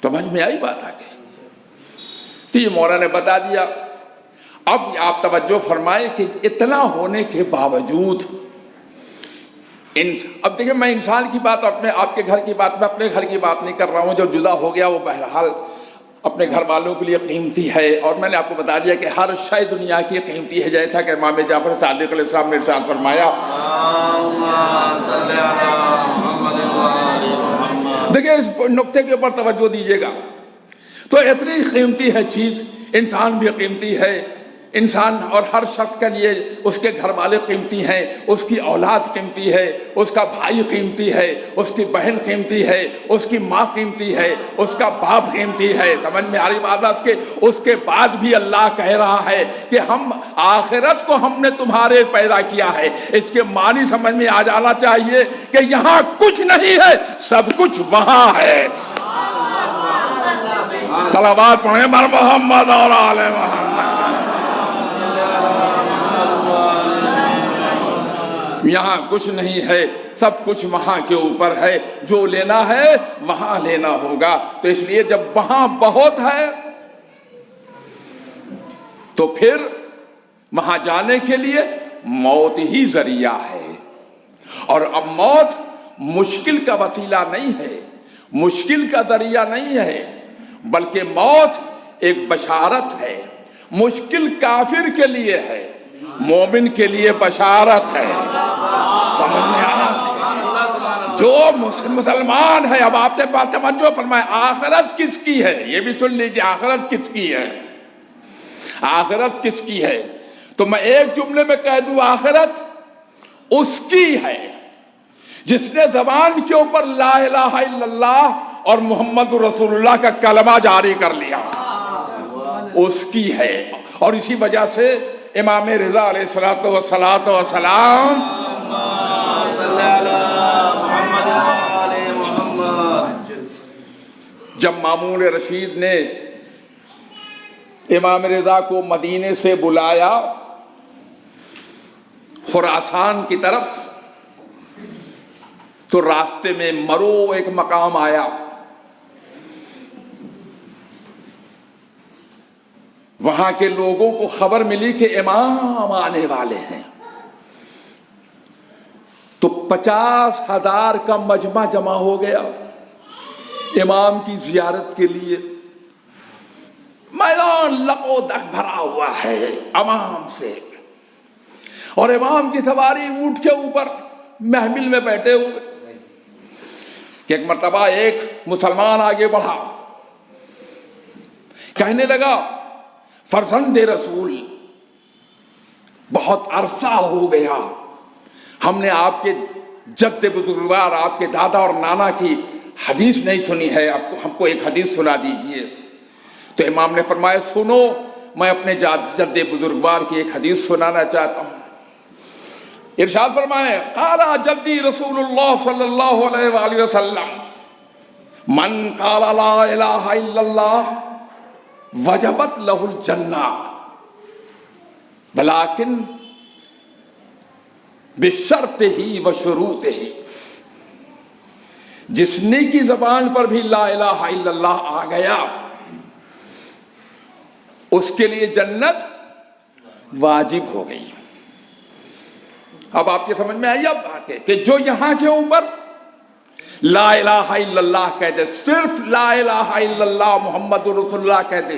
سمجھ میں آئی بات آگے؟ تو یہ مولا نے بتا دیا۔ اب آپ توجہ فرمائیں کہ اتنا ہونے کے باوجود اب دیکھیں، میں انسان کی بات، اپنے آپ کے گھر کی بات، میں اپنے گھر کی بات نہیں کر رہا ہوں۔ جو جدا ہو گیا وہ بہرحال اپنے گھر والوں کے لیے قیمتی ہے، اور میں نے آپ کو بتا دیا کہ ہر شے دنیا کی قیمتی ہے، جیسا کہ امام جعفر صادق علیہ السلام نے ارشاد فرمایا۔ دیکھیں اس نقطے کے اوپر توجہ دیجیے گا۔ تو اتنی قیمتی ہے چیز، انسان بھی قیمتی ہے، انسان اور ہر شخص کے لیے اس کے گھر والے قیمتی ہیں، اس کی اولاد قیمتی ہے، اس کا بھائی قیمتی ہے، اس کی بہن قیمتی ہے، اس کی ماں قیمتی ہے، اس کا باپ قیمتی ہے۔ سمجھ میں آ رہی بات؟ اس کے بعد بھی اللہ کہہ رہا ہے کہ ہم آخرت کو ہم نے تمہارے پیدا کیا ہے۔ اس کے معنی سمجھ میں آ جانا چاہیے کہ یہاں کچھ نہیں ہے، سب کچھ وہاں ہے۔ صلوات پڑھیں بر محمد اور آل محمد۔ یہاں کچھ نہیں ہے، سب کچھ وہاں کے اوپر ہے، جو لینا ہے وہاں لینا ہوگا۔ تو اس لیے جب وہاں بہت ہے تو پھر وہاں جانے کے لیے موت ہی ذریعہ ہے۔ اور اب موت مشکل کا وسیلہ نہیں ہے، مشکل کا ذریعہ نہیں ہے، بلکہ موت ایک بشارت ہے. مشکل کافر کے لیے ہے، مومن کے لیے بشارت ہے. سمجھ میں آیا؟ جو مسلمان ہے، اب آپ نے بات توجہ فرمائے، آخرت کس کی ہے یہ بھی سن لیجیے. آخرت کس کی ہے؟ آخرت کس کی ہے؟ تو میں ایک جملے میں کہہ دوں، آخرت اس کی ہے جس نے زبان کے اوپر لا الہ الا اللہ اور محمد رسول اللہ کا کلمہ جاری کر لیا، اس کی ہے. اور اسی وجہ سے امام رضا علیہ السلام جب مامون رشید نے امام رضا کو مدینے سے بلایا خراسان کی طرف، تو راستے میں مرو ایک مقام آیا، وہاں کے لوگوں کو خبر ملی کہ امام آنے والے ہیں. تو 50,000 کا مجمع جمع ہو گیا امام کی زیارت کے لیے. میدان لقو دک بھرا ہوا ہے امام سے، اور امام کی سواری اونٹ کے اوپر محمل میں بیٹھے ہوئے. کہ ایک مرتبہ ایک مسلمان آگے بڑھا، کہنے لگا فرزند رسول، بہت عرصہ ہو گیا ہم نے آپ کے جد بزرگوار، آپ کے دادا اور نانا کی حدیث نہیں سنی ہے، ہم کو ایک حدیث سنا دیجئے. تو امام نے فرمایا سنو، میں اپنے جد بزرگوار کی ایک حدیث سنانا چاہتا ہوں. ارشاد فرمائے قال جدی رسول اللہ صلی اللہ علیہ وآلہ وسلم من قال لا الہ الا اللہ وجبت لہ الجنہ بلاکن بشرط ہی و شروط ہی. جس نے کی زبان پر بھی لا الہ الا اللہ آ گیا اس کے لیے جنت واجب ہو گئی. اب آپ کے سمجھ میں آئی اب بات ہے کہ جو یہاں کے اوپر لا الہ الا اللہ کہتے، صرف لا الہ الا اللہ محمد رسول اللہ کہتے،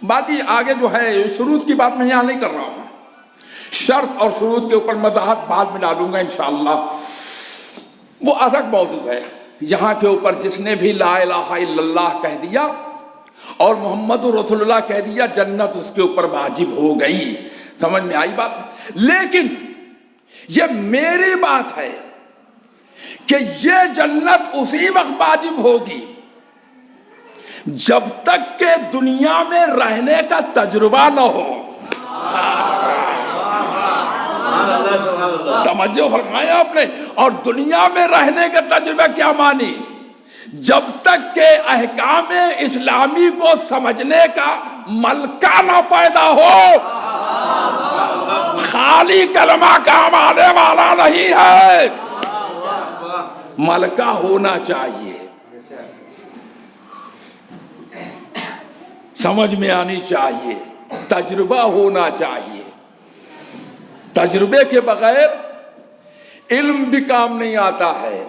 باقی آگے جو ہے شروط کی بات میں یہاں نہیں کر رہا ہوں، شرط اور شروط کے اوپر مداحت بعد میں ڈالوں گا انشاءاللہ، وہ الگ موضوع ہے. یہاں کے اوپر جس نے بھی لا الہ الا اللہ کہہ دیا اور محمد رسول اللہ کہہ دیا، جنت اس کے اوپر واجب ہو گئی. سمجھ میں آئی بات؟ لیکن یہ میری بات ہے کہ یہ جنت اسی وقت واجب ہوگی جب تک کہ دنیا میں رہنے کا تجربہ نہ ہو. توجہ فرمایا آپ نے. اور دنیا میں رہنے کا تجربہ کیا مانی؟ جب تک کہ احکام اسلامی کو سمجھنے کا ملکہ نہ پیدا ہو. خالی کلمہ کام آنے والا نہیں ہے، ملکہ ہونا چاہیے، سمجھ میں آنی چاہیے، تجربہ ہونا چاہیے. تجربے کے بغیر علم بھی کام نہیں آتا ہے.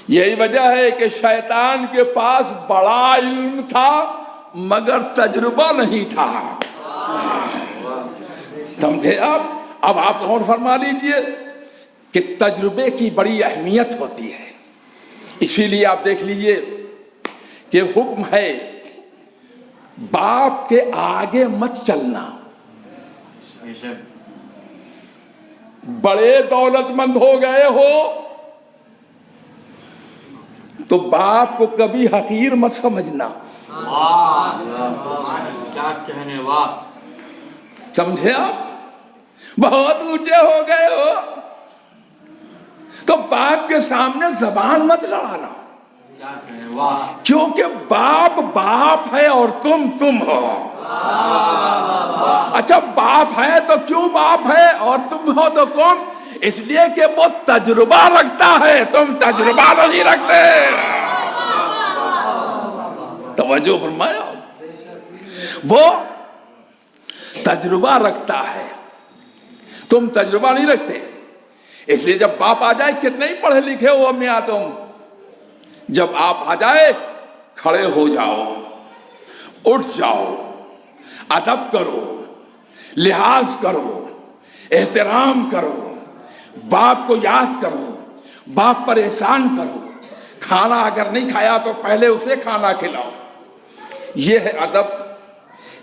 یہی وجہ ہے کہ شیطان کے پاس بڑا علم تھا مگر تجربہ نہیں تھا. سمجھے آپ؟ اب آپ غور فرما لیجئے کہ تجربے کی بڑی اہمیت ہوتی ہے. اسی لیے آپ دیکھ لیجئے کہ حکم ہے باپ کے آگے مت چلنا. بڑے دولت مند ہو گئے ہو تو باپ کو کبھی حقیر مت سمجھنا. کیا کہنے واہ. سمجھے آپ؟ بہت اونچے ہو گئے ہو تو باپ کے سامنے زبان مت لڑانا، کیونکہ باپ باپ ہے اور تم ہو. اچھا باپ ہے تو کیوں باپ ہے اور تم ہو تو کون؟ اس لیے کہ وہ تجربہ رکھتا ہے، تم تجربہ نہیں رکھتے. توجہ فرمایا. وہ تجربہ رکھتا ہے، تم تجربہ نہیں رکھتے. اس لیے جب باپ آ جائے، کتنے ہی پڑھے لکھے ہو میاں تم، جب آپ آ جائے کھڑے ہو جاؤ. اٹھ جاؤ, ادب کرو, لحاظ کرو, احترام کرو, باپ کو یاد کرو, باپ پر احسان کرو, کھانا اگر نہیں کھایا تو پہلے اسے کھانا کھلاؤ. یہ ہے ادب,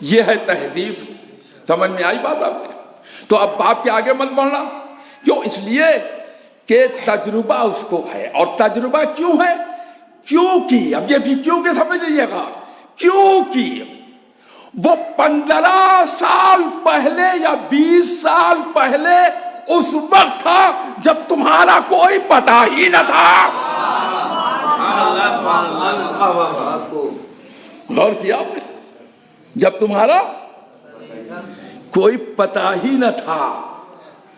یہ ہے تہذیب. سمجھ میں آئی بات آپ کے؟ تو اب باپ کے آگے مت بڑھنا. کیوں؟ اس لیے کہ تجربہ اس کو ہے. اور تجربہ کیوں ہے؟ کیونکہ اب یہ بھی کیوں کہ سمجھ لیجیے گا, کیونکہ وہ 15 سال پہلے یا 20 سال پہلے اس وقت تھا جب تمہارا کوئی پتہ ہی نہ تھا. غور کیا آپ نے؟ جب تمہارا کوئی پتہ ہی نہ تھا.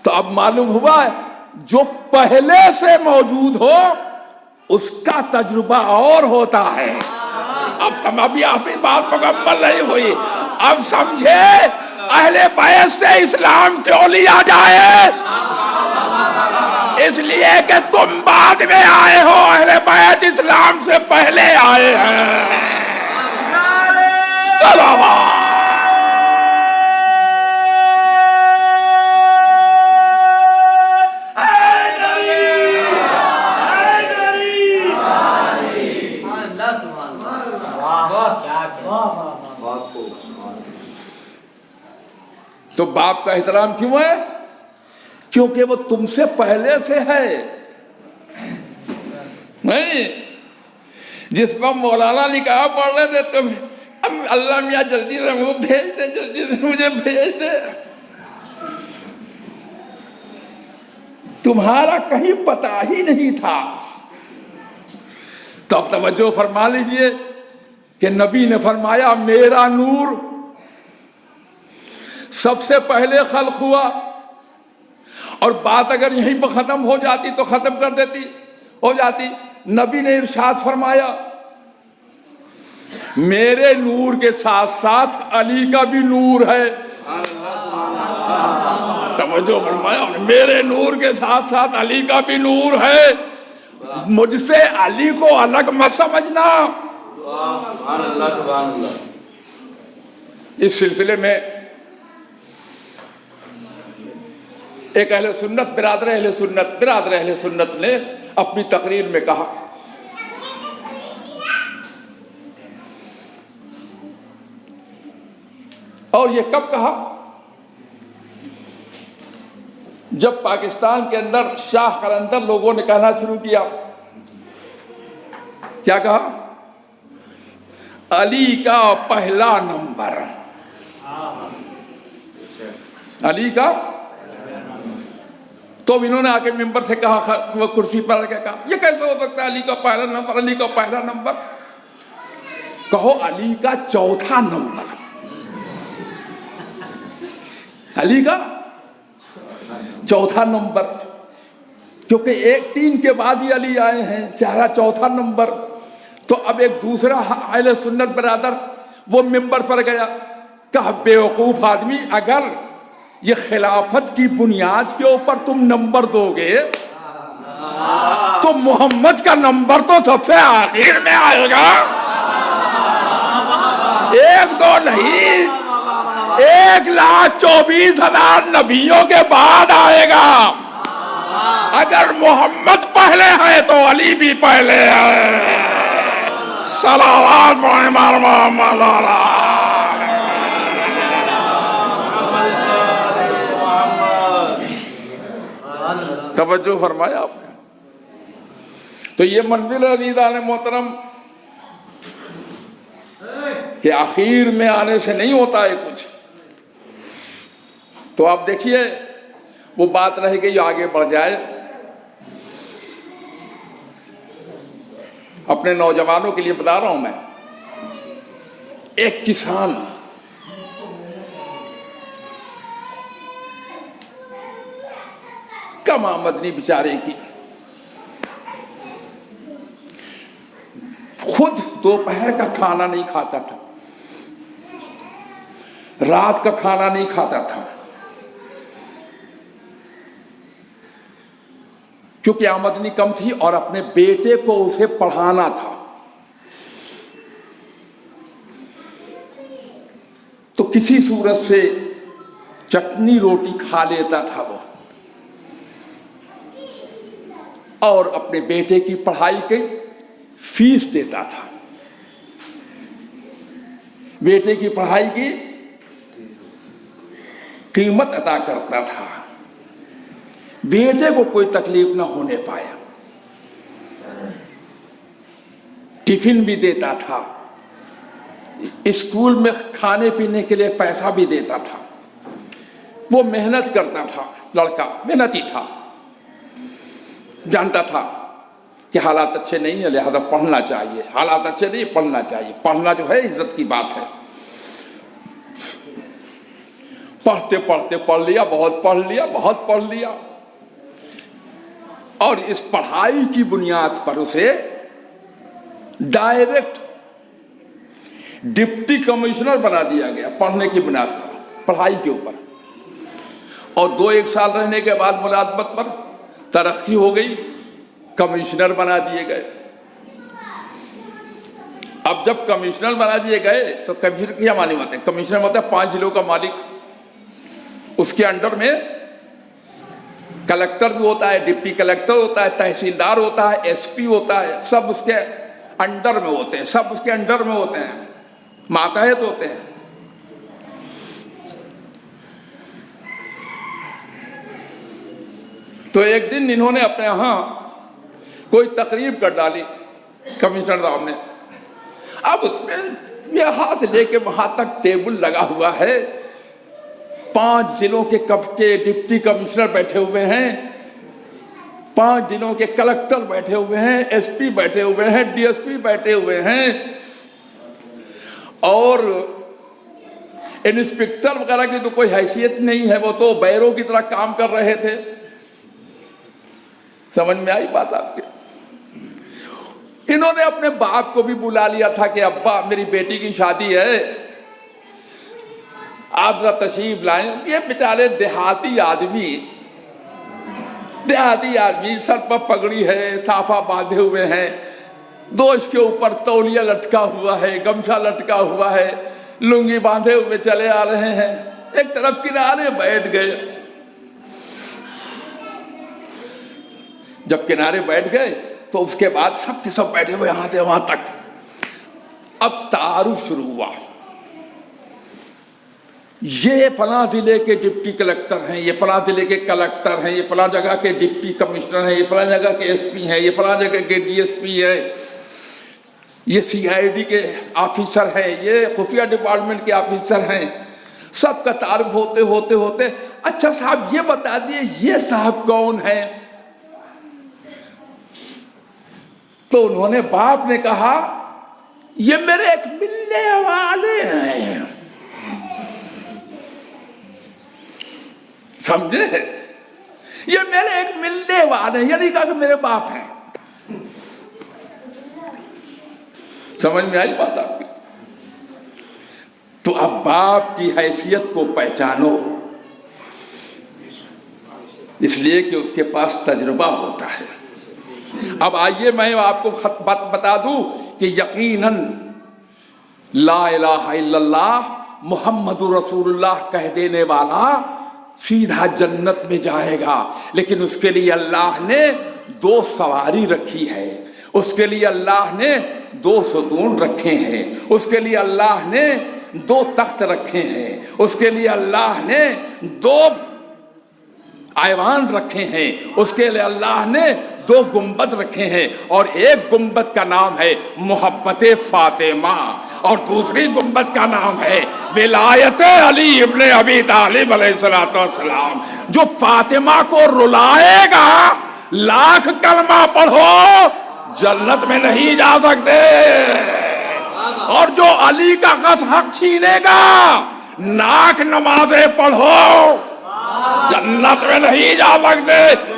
تو اب معلوم ہوا جو پہلے سے موجود ہو اس کا تجربہ اور ہوتا ہے. اب ابھی آپ بات مکمل نہیں ہوئی. اب سمجھے اہل بیت سے اسلام کیوں لیا جائے؟ اس لیے کہ تم بعد میں آئے ہو, اہل بیت اسلام سے پہلے آئے ہیں. سلام. تو باپ کا احترام کیوں ہے؟ کیونکہ وہ تم سے پہلے سے ہے. نہیں جس پر مولانا نکاح پڑھ رہے تھے تم, اللہ میاں جلدی سے وہ بھیج دے, جلدی سے مجھے بھیج دے, تمہارا کہیں پتہ ہی نہیں تھا. تو اب توجہ فرما لیجئے کہ نبی نے فرمایا میرا نور سب سے پہلے خلق ہوا. اور بات اگر یہیں پہ ختم ہو جاتی تو ختم کر دیتی ہو جاتی. نبی نے ارشاد فرمایا میرے نور کے ساتھ ساتھ علی کا بھی نور ہے. توجہ فرمایا, میرے نور کے ساتھ ساتھ علی کا بھی نور ہے. مجھ سے علی کو الگ مت سمجھنا. سبحان اللہ سبحان اللہ. اس سلسلے میں ایک اہل سنت برادر اہل سنت نے اپنی تقریر میں کہا اور یہ کب کہا؟ جب پاکستان کے اندر شاہ قلندر لوگوں نے کہنا شروع کیا. کیا کہا؟ علی کا پہلا نمبر, علی کا. تو انہوں نے آ کے ممبر سے کہا, وہ کرسی پر کے کہا یہ کیسے ہو سکتا ہے علی کا پہلا نمبر, علی کا پہلا نمبر. کہو علی کا چوتھا نمبر, علی کا چوتھا نمبر. کیونکہ 3 کے بعد ہی علی آئے ہیں, چہرہ چوتھا نمبر. تو اب ایک دوسرا اہل سنت برادر وہ ممبر پر گیا, کہا بیوقوف آدمی, اگر یہ خلافت کی بنیاد کے اوپر تم نمبر دو گے تو محمد کا نمبر تو سب سے آخر میں آئے گا. 1 2 نہیں, 1,24,000 نبیوں کے بعد آئے گا. اگر محمد پہلے ہے تو علی بھی پہلے ہے. صلوات محمد. توجہ فرمایا آپ نے. تو یہ منزل عزیزان محترم کہ آخر میں آنے سے نہیں ہوتا ہے کچھ. تو آپ دیکھیے وہ بات رہ گئی, آگے بڑھ جائے. اپنے نوجوانوں کے لیے بتا رہا ہوں میں, ایک کسان کم آمدنی بیچارے کی, خود دوپہر کا کھانا نہیں کھاتا تھا, رات کا کھانا نہیں کھاتا تھا, کیونکہ آمدنی کم تھی اور اپنے بیٹے کو اسے پڑھانا تھا. تو کسی صورت سے چٹنی روٹی کھا لیتا تھا وہ، اور اپنے بیٹے کی پڑھائی کی فیس دیتا تھا، بیٹے کی پڑھائی کی قیمت ادا کرتا تھا، بیٹے کو کوئی تکلیف نہ ہونے پایا، ٹفن بھی دیتا تھا، اسکول میں کھانے پینے کے لیے پیسہ بھی دیتا تھا، وہ محنت کرتا تھا، لڑکا محنتی تھا، جانتا تھا کہ حالات اچھے نہیں ہیں لہذا پڑھنا چاہیے، حالات اچھے نہیں پڑھنا چاہیے، پڑھنا جو ہے عزت کی بات ہے۔ پڑھتے پڑھتے پڑھ لیا، بہت پڑھ لیا، بہت پڑھ لیا، اور اس پڑھائی کی بنیاد پر اسے ڈائریکٹ ڈپٹی کمشنر بنا دیا گیا، پڑھنے کی بنیاد پر، پڑھائی کے اوپر، اور 2-1 سال رہنے کے بعد ملازمت پر ترقی ہو گئی، کمشنر بنا دیے گئے۔ اب جب کمشنر بنا دیے گئے تو کمشنر کیا معنی ہوتے ہیں؟ کمشنر ہوتا ہے 5 ضلعوں کا مالک، اس کے انڈر میں کلکٹر بھی ہوتا ہے، ڈپٹی کلکٹر ہوتا ہے، تحصیلدار ہوتا ہے، ایس پی ہوتا ہے، سب اس کے انڈر میں ہوتے ہیں، سب اس کے انڈر میں ہوتے ہیں، ماتحت ہوتے ہیں۔ تو ایک دن انہوں نے اپنے یہاں کوئی تقریب کر ڈالی کمشنر صاحب نے، اب اس میں یہاں سے لے کے وہاں تک ٹیبل لگا ہوا ہے، 5 ضلعوں کے ڈپٹی کمشنر بیٹھے ہوئے ہیں، 5 ضلعوں کے کلکٹر بیٹھے ہوئے ہیں، ایس پی بیٹھے ہوئے ہیں، ڈی ایس پی بیٹھے ہوئے ہیں، اور انسپکٹر وغیرہ کی تو کوئی حیثیت نہیں ہے، وہ تو بیروں کی طرح کام کر رہے تھے۔ سمجھ میں آئی بات آپ کے؟ انہوں نے اپنے باپ کو بھی بلا لیا تھا کہ ابا میری بیٹی کی شادی ہے، آپ ذرا تشریف لائیں۔ یہ بیچارے دیہاتی آدمی سر پر پگڑی ہے، صافہ باندھے ہوئے ہیں، 2 اس کے اوپر تولیہ لٹکا ہوا ہے، گمچھا لٹکا ہوا ہے، لنگی باندھے ہوئے چلے آ رہے ہیں، ایک طرف کنارے بیٹھ گئے۔ جب کنارے بیٹھ گئے تو اس کے بعد سب کے سب بیٹھے ہوئے یہاں سے وہاں تک، اب تعارف شروع ہوا، یہ فلاں ضلع کے ڈپٹی کلکٹر ہیں، یہ فلاں ضلع کے کلکٹر ہیں، یہ فلاں جگہ کے ڈپٹی کمشنر ہیں، یہ فلاں جگہ کے ایس پی ہیں، یہ فلاں جگہ کے ڈی ایس پی ہیں، یہ سی آئی ڈی کے آفیسر ہیں، یہ خفیہ ڈپارٹمنٹ کے آفیسر ہیں۔ سب کا تعارف ہوتے ہوتے ہوتے اچھا صاحب یہ بتا دیے یہ صاحب کون ہیں؟ تو انہوں نے باپ نے کہا یہ میرے ایک ملنے والے ہیں، سمجھے؟ یہ میرے ایک ملنے والے ہیں، یعنی کہا کہ میرے باپ ہیں۔ سمجھ میں آئی بات آپ کی؟ تو اب باپ کی حیثیت کو پہچانو، اس لیے کہ اس کے پاس تجربہ ہوتا ہے۔ اب آئیے میں آپ کو بتا دوں کہ یقیناً لا الہ الا اللہ محمد رسول اللہ کہہ دینے والا سیدھا جنت میں جائے گا، لیکن اس کے لیے اللہ نے 2 سواری رکھی ہے، اس کے لیے اللہ نے 2 ستون رکھے ہیں، اس کے لیے اللہ نے 2 تخت رکھے ہیں، اس کے لیے اللہ نے 2 ایوان رکھے ہیں، اس کے لیے اللہ نے 2 گنبد رکھے ہیں، اور ایک گنبد کا نام ہے محبت فاطمہ، اور دوسری گنبد کا نام ہے ولایت علی ابن ابی طالب علیہ السلام۔ جو فاطمہ کو رلائے گا، لاکھ کلمہ پڑھو جنت میں نہیں جا سکتے، اور جو علی کا حق چھینے گا، لاکھ نمازیں پڑھو جنت میں نہیں جا سکتے۔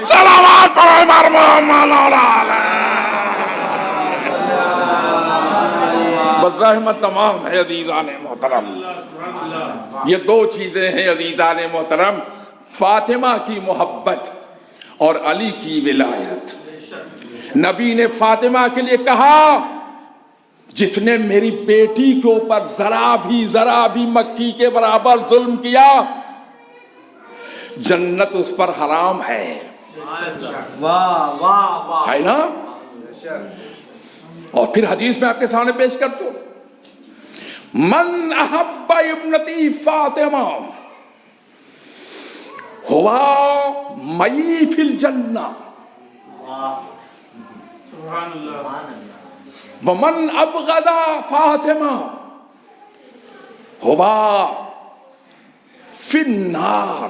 صلوات پڑھو محمد رحمت تمام ہے عزیزان محترم۔ یہ 2 چیزیں ہیں عزیزان محترم، فاطمہ کی محبت اور علی کی ولایت۔ نبی نے فاطمہ کے لیے کہا جس نے میری بیٹی کے اوپر ذرا بھی مکھی کے برابر ظلم کیا جنت اس پر حرام ہے. واہ واہ واہ. ہے نا؟ اور پھر حدیث میں آپ کے سامنے پیش کر دو. من احب ابنتی فاطمہ ہوا مئی فی الجنہ ومن ابغض فاطمہ ہوا فی النار.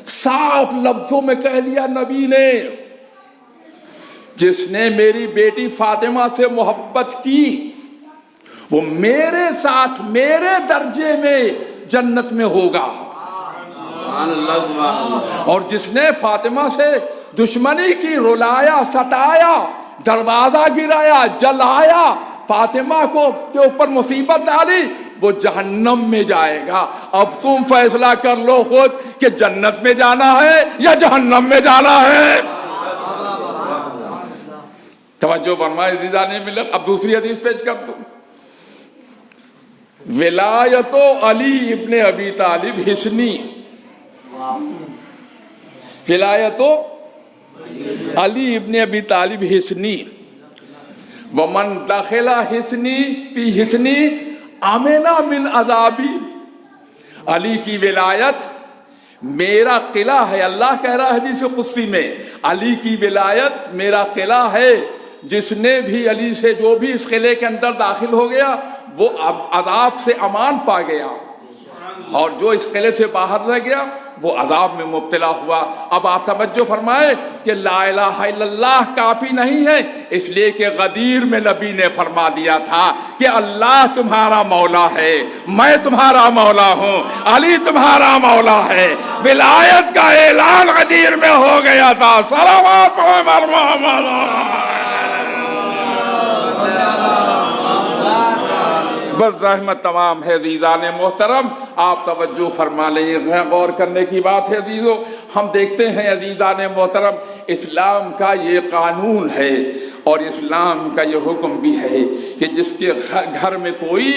صاف لفظوں میں کہہ دیا نبی نے، جس نے میری بیٹی فاطمہ سے محبت کی وہ میرے ساتھ میرے درجے میں جنت میں ہوگا، اور جس نے فاطمہ سے دشمنی کی، رلایا، ستایا، دروازہ گرایا، جلایا، فاطمہ کو کے اوپر مصیبت ڈالی، وہ جہنم میں جائے گا. اب تم فیصلہ کر لو خود کہ جنت میں جانا ہے یا جہنم میں جانا ہے. توجہ فرمائے عزیزان ملت. اب دوسری حدیث پیش کر دوں. ولایت علی ابن ابی طالب حسنی، ولایت علی ابن ابی طالب حسنی، ومن دخل حسنی فی حسنی امن من عذابی. علی کی ولایت میرا قلعہ ہے. اللہ کہہ رہا ہے حدیث قدسی میں، علی کی ولایت میرا قلعہ ہے. جس نے بھی علی سے، جو بھی اس قلعے کے اندر داخل ہو گیا وہ عذاب سے امان پا گیا، اور جو اس قلعے سے باہر رہ گیا وہ عذاب میں مبتلا ہوا. اب آپ توجہ فرمائے کہ لا الہ الا اللہ کافی نہیں ہے، اس لیے کہ غدیر میں نبی نے فرما دیا تھا کہ اللہ تمہارا مولا ہے، میں تمہارا مولا ہوں، علی تمہارا مولا ہے. ولایت کا اعلان غدیر میں ہو گیا تھا. صلوات بس رحمت تمام ہے. عزیزان محترم آپ توجہ فرما لیں، غور کرنے کی بات ہے عزیزو. ہم دیکھتے ہیں عزیزان محترم اسلام کا یہ قانون ہے اور اسلام کا یہ حکم بھی ہے کہ جس کے گھر میں کوئی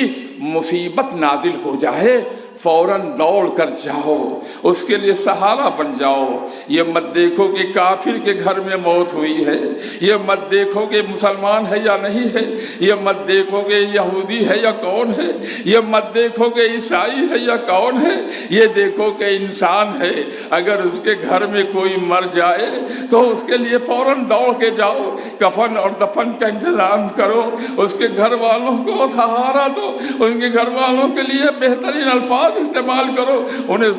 مصیبت نازل ہو جائے فوراً دوڑ کر جاؤ، اس کے لیے سہارا بن جاؤ. یہ مت دیکھو کہ کافر کے گھر میں موت ہوئی ہے، یہ مت دیکھو کہ مسلمان ہے یا نہیں ہے، یہ مت دیکھو کہ یہودی ہے یا کون ہے، یہ مت دیکھو کہ عیسائی ہے یا کون ہے، یہ دیکھو کہ انسان ہے. اگر اس کے گھر میں کوئی مر جائے تو اس کے لیے فوراً دوڑ کے جاؤ، کفن اور دفن کا انتظام کرو، اس کے گھر والوں کو سہارا دو، ان کے گھر والوں کے لیے بہترین الفاظ استعمال کرو، انہیں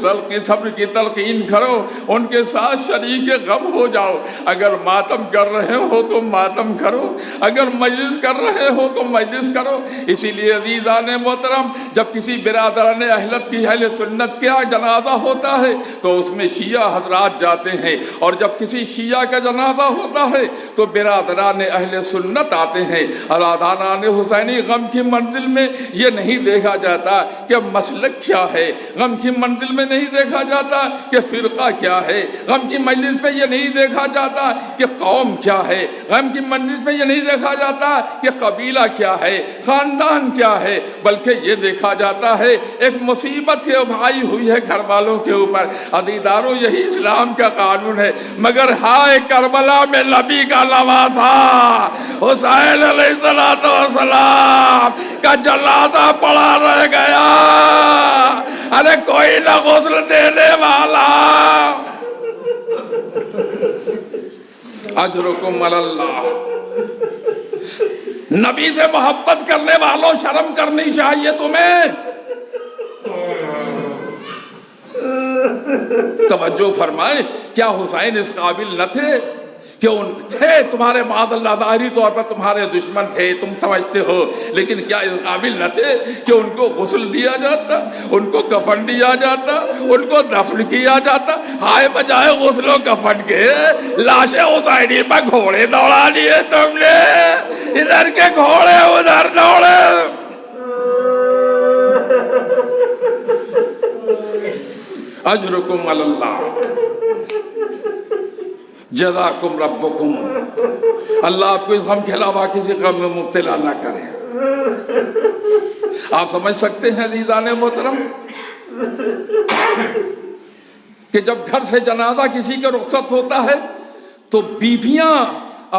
صبر کی تلقین کرو، ان کے ساتھ شریک غم ہو جاؤ. اگر ماتم کر رہے ہو تو ماتم کرو، اگر مجلس کر رہے ہو تو مجلس کرو. اسی لیے عزیزان محترم جب کسی برادران اہلت کی اہل سنت کا جنازہ ہوتا ہے تو اس میں شیعہ حضرات جاتے ہیں، اور جب کسی شیعہ کا جنازہ ہوتا ہے تو برادران اہل سنت آتے ہیں. علادانان حسینی غم کی منزل میں یہ نہیں دیکھا جاتا کہ مسلک کیا ہے، غم کی منزل میں نہیں دیکھا جاتا کہ فرقہ کیا ہے، غم کی مجلس پہ یہ نہیں دیکھا جاتا کہ قوم کیا ہے، غم کی مجلس پہ یہ نہیں دیکھا جاتا کہ قبیلہ کیا ہے، خاندان کیا ہے، بلکہ یہ دیکھا جاتا ہے ایک مصیبت کے بھائی ہوئی ہے گھر والوں کے اوپر. عزیزارو یہی اسلام کا قانون ہے. مگر ہائے کربلا میں نبی کا نواسا حسین علیہ السلام کا جنازہ پڑا رہ گیا. ارے کوئی نہ غسل دینے والا. اجرکم اللہ. نبی سے محبت کرنے والوں شرم کرنی چاہیے تمہیں. توجہ فرمائے، کیا حسین اس قابل نہ تھے کہ ان تھے تمہارے معاذ اللہ ظاہری طور پر تمہارے دشمن تھے، تم سمجھتے ہو، لیکن کیا اس قابل نہ تھے کہ ان کو غسل دیا جاتا، ان کو کفن دیا جاتا، ان کو دفن کیا جاتا؟ ہائے بجائے غسل و کفن کے لاشیں حسینی پر گھوڑے دوڑا دیے تم نے. ادھر کے گھوڑے ادھر دوڑے. اجرکم اللہ جزاکم ربکم اللہ آپ کو اس غم کے علاوہ کسی غم میں مبتلا نہ کرے۔ آپ سمجھ سکتے ہیں عزیزان محترم کہ جب گھر سے جنازہ کسی کا رخصت ہوتا ہے تو بیویاں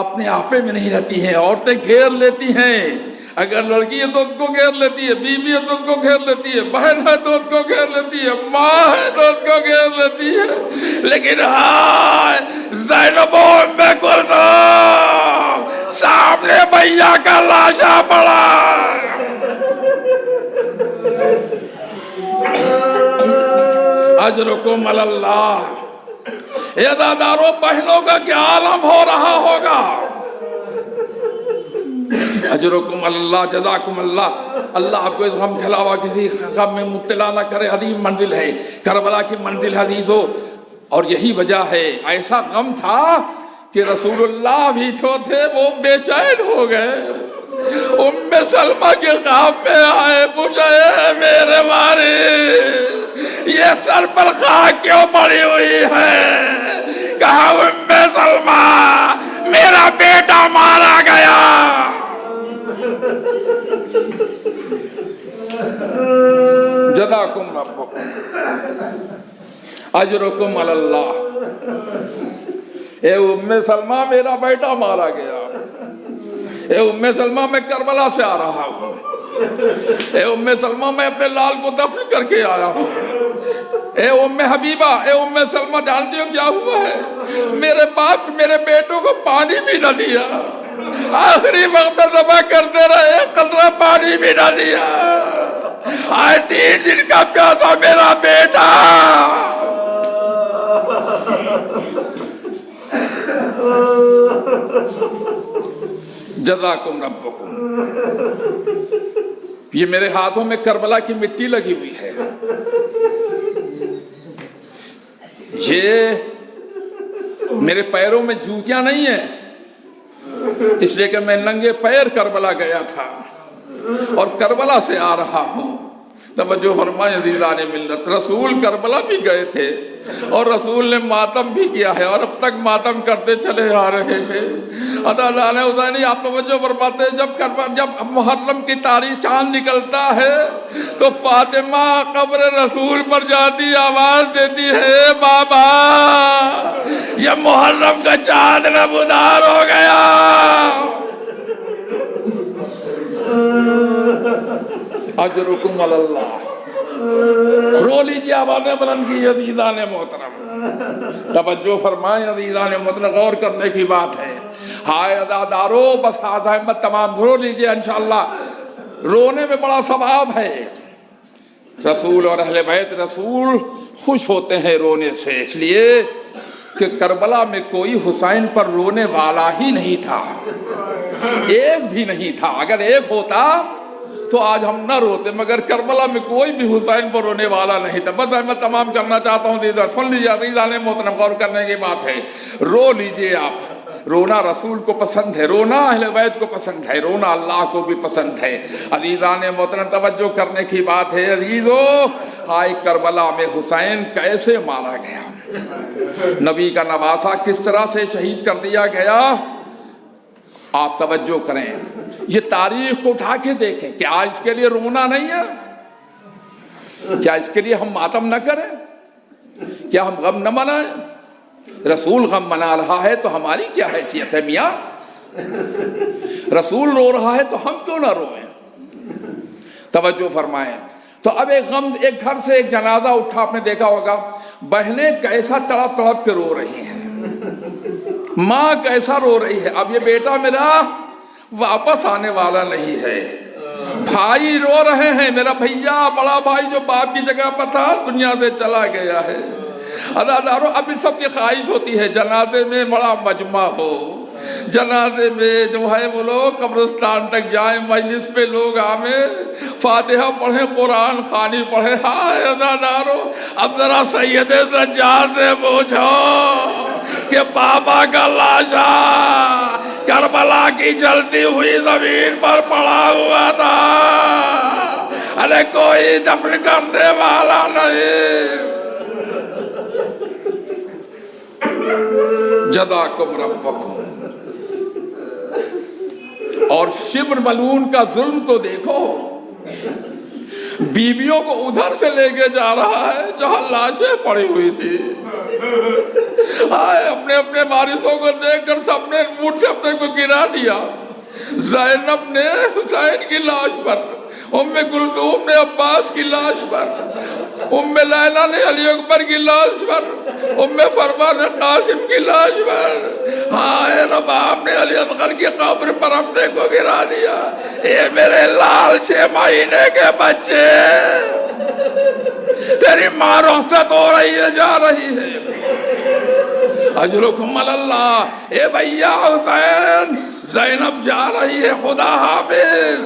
اپنے آپے میں نہیں رہتی ہیں، عورتیں گھیر لیتی ہیں۔ اگر لڑکی ہے تو اس کو گھیر لیتی ہے، بیوی ہے تو اس کو گھیر لیتی ہے، بہن ہے تو اس کو گھیر لیتی ہے، ماں ہے تو اس کو گھیر لیتی ہے، لیکن ہائے زینب و ام کلثوم سامنے بھیا کا لاشا پڑا۔ اجرکم علی اللہ۔ عزاداروں بہنوں کا کیا عالم ہو رہا ہوگا۔ اجرکم اللہ، جزاکم اللہ۔ اللہ آپ کو اس غم کے علاوہ کسی غم میں مبتلا نہ کرے۔ عظیم منزل ہے کربلا کی منزل عزیزو، اور یہی وجہ ہے ایسا غم تھا کہ رسول اللہ بھی جو تھے وہ بے چین ہو گئے۔ ام سلمہ کے خواب میں آئے، پوچھا اے میرے وارث یہ سر پر خاک کیوں پڑی ہوئی ہے؟ کہا ام سلمہ میرا بیٹا مارا گیا۔ جزاکم ربکم اجرکم علی اللہ۔ اے ام سلمہ میرا بیٹا مارا گیا۔ اے ام سلمہ میں کربلا سے آ رہا ہوں۔ اے ام سلمہ میں اپنے لال کو دفن کر کے آیا ہوں۔ اے ام حبیبہ، اے ام سلمہ جانتی ہو کیا ہوا ہے؟ میرے باپ میرے بیٹوں کو پانی بھی نہ دیا، آخری وقت میں ذبح کرتے رہے، قطرہ پانی بھی نہ دیا۔ آج 3 دن کا پیاسا میرا بیٹا۔ جزاکم ربکم۔ یہ میرے ہاتھوں میں کربلا کی مٹی لگی ہوئی ہے، یہ میرے پیروں میں جوتیاں نہیں ہیں، اس لیے کہ میں ننگے پیر کربلا گیا تھا اور کربلا سے آ رہا ہوں۔ توجہ فرمائیں عزیزان ملت، رسول کربلا بھی گئے تھے اور رسول نے ماتم بھی کیا ہے اور اب تک ماتم کرتے چلے آ رہے ہیں۔ اللہ حسینی آپ توجہ فرماتے ہیں، جب محرم کی تاریخ چاند نکلتا ہے تو فاطمہ قبر رسول پر جاتی آواز دیتی ہے بابا یہ محرم کا چاند نمودار ہو گیا۔ اجرکم علی اللہ۔ رو لیجیے، آوازیں بلند کی عزیزان محترم، توجہ فرمائیں عزیزان محترم، غور کرنے کی بات ہے۔ ہائے عزادارو بس احمد تمام رو لیجیے انشاءاللہ، رونے میں بڑا ثواب ہے۔ رسول اور اہل بیت رسول خوش ہوتے ہیں رونے سے، اس لیے کہ کربلا میں کوئی حسین پر رونے والا ہی نہیں تھا، ایک بھی نہیں تھا۔ اگر ایک ہوتا تو آج ہم نہ روتے، مگر کربلا میں کوئی بھی حسین پر رونے والا نہیں تھا۔ بس میں تمام کرنا چاہتا ہوں، سن لیجیے عزیزان محترم، غور کرنے کی بات ہے۔ رو لیجیے آپ، رونا رسول کو پسند ہے، رونا اہل بیت کو پسند ہے، رونا اللہ کو بھی پسند ہے۔ عزیزان محترم توجہ کرنے کی بات ہے عزیزو، ہائے کربلا میں حسین کیسے مارا گیا، نبی کا نواسا کس طرح سے شہید کر دیا گیا۔ آپ توجہ کریں، یہ تاریخ کو اٹھا کے دیکھیں، کیا اس کے لیے رونا نہیں ہے؟ کیا اس کے لیے ہم ماتم نہ کریں؟ کیا ہم غم نہ منائیں؟ رسول غم منا رہا ہے تو ہماری کیا حیثیت ہے میاں؟ رسول رو رہا ہے تو ہم کیوں نہ روئیں؟ توجہ فرمائیں۔ تو اب ایک گھر سے ایک جنازہ اٹھا، آپ نے دیکھا ہوگا بہنیں کیسا تڑپ تڑپ کے رو رہی ہیں، ماں کیسا رو رہی ہے۔ اب یہ بیٹا میرا واپس آنے والا نہیں ہے، بھائی رو رہے ہیں، میرا بھیا بڑا بھائی جو باپ کی جگہ پر تھا دنیا سے چلا گیا ہے۔ اب ان سب کی خواہش ہوتی ہے جنازے میں بڑا مجمع ہو، جنازے میں جو ہے وہ لوگ قبرستان تک جائیں، مجلس پہ لوگ آئیں، فاتحہ پڑھیں، قرآن خوانی پڑھیں۔ ہائے عزادارو، اب ذرا سید سجاد سے پوچھو کہ بابا کا لاشا کربلا کی جلتی ہوئی زمین پر پڑا ہوا تھا، ارے کوئی دفن کرنے والا نہیں۔ جزاکم ربکم۔ اور شبر ملعون کا ظلم تو دیکھو، بیویوں کو ادھر سے لے کے جا رہا ہے جہاں لاشیں پڑی ہوئی تھی۔ اپنے اپنے وارثوں کو دیکھ کر سب نے اونٹ سے اپنے کو گرا دیا۔ زینب نے حسین کی لاش پر، ام کلثوم نے عباس کی لاش پر، ام لیلہ نے علی اکبر کی لاش پر، ام فروا نے قاسم کی لاش پر، ہائے رباب نے علی اصغر کی قبر پر اپنے کو گرا دیا۔ اے میرے لال 6 مہینے کے بچے، تیری ماں رخصت ہو رہی ہے، جا رہی ہے، اجرکم اللہ۔ اے بھیا حسین، زینب جا رہی ہے، خدا حافظ،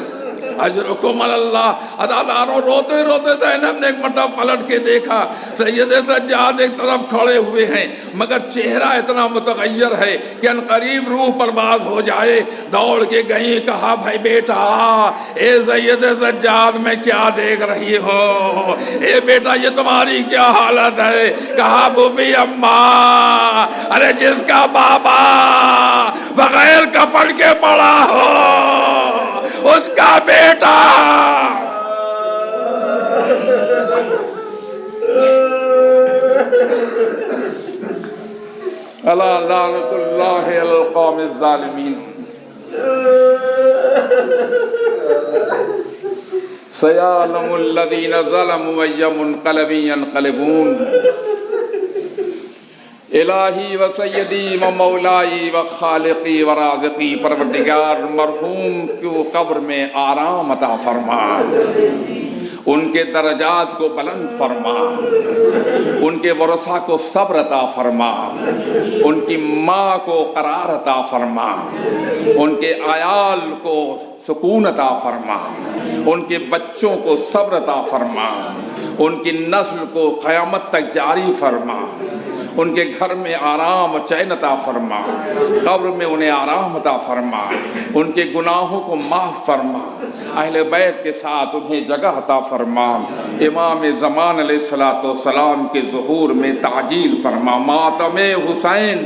اجرکم اللہ۔ عزاداروں روتے روتے زینب نے ایک مرتبہ پلٹ کے دیکھا، سید سجاد ایک طرف کھڑے ہوئے ہیں مگر چہرہ اتنا متغیر ہے کہ عنقریب روح پرواز ہو جائے۔ دوڑ کے گئی، کہا بھائی بیٹا، اے سید سجاد میں کیا دیکھ رہی ہو؟ اے بیٹا یہ تمہاری کیا حالت ہے؟ کہا پھوپھی اماں، ارے جس کا بابا بغیر کفن کے پڑا ہو اس کا بیٹا۔ الا لعنۃ اللہ علی القوم الظالمین۔ سیعلم الذین ظلموا ای منقلب ینقلبون۔ الہی و سیدی و مولائی و خالقی و رازقی، پروردگار مرحوم کو قبر میں آرام عطا فرما، ان کے درجات کو بلند فرما، ان کے ورثہ کو صبر عطا فرما، ان کی ماں کو قرار عطا فرما، ان کے عیال کو سکون عطا فرما، ان کے بچوں کو صبر عطا فرما، ان کی نسل کو قیامت تک جاری فرما، ان کے گھر میں آرام و چین عطا فرما، قبر میں انہیں آرام عطا فرما، ان کے گناہوں کو معاف فرما، اہل بیت کے ساتھ انہیں جگہ عطا فرما، امام زمان علیہ الصلوۃ والسلام کے ظہور میں تعجیل فرما، ماتم حسین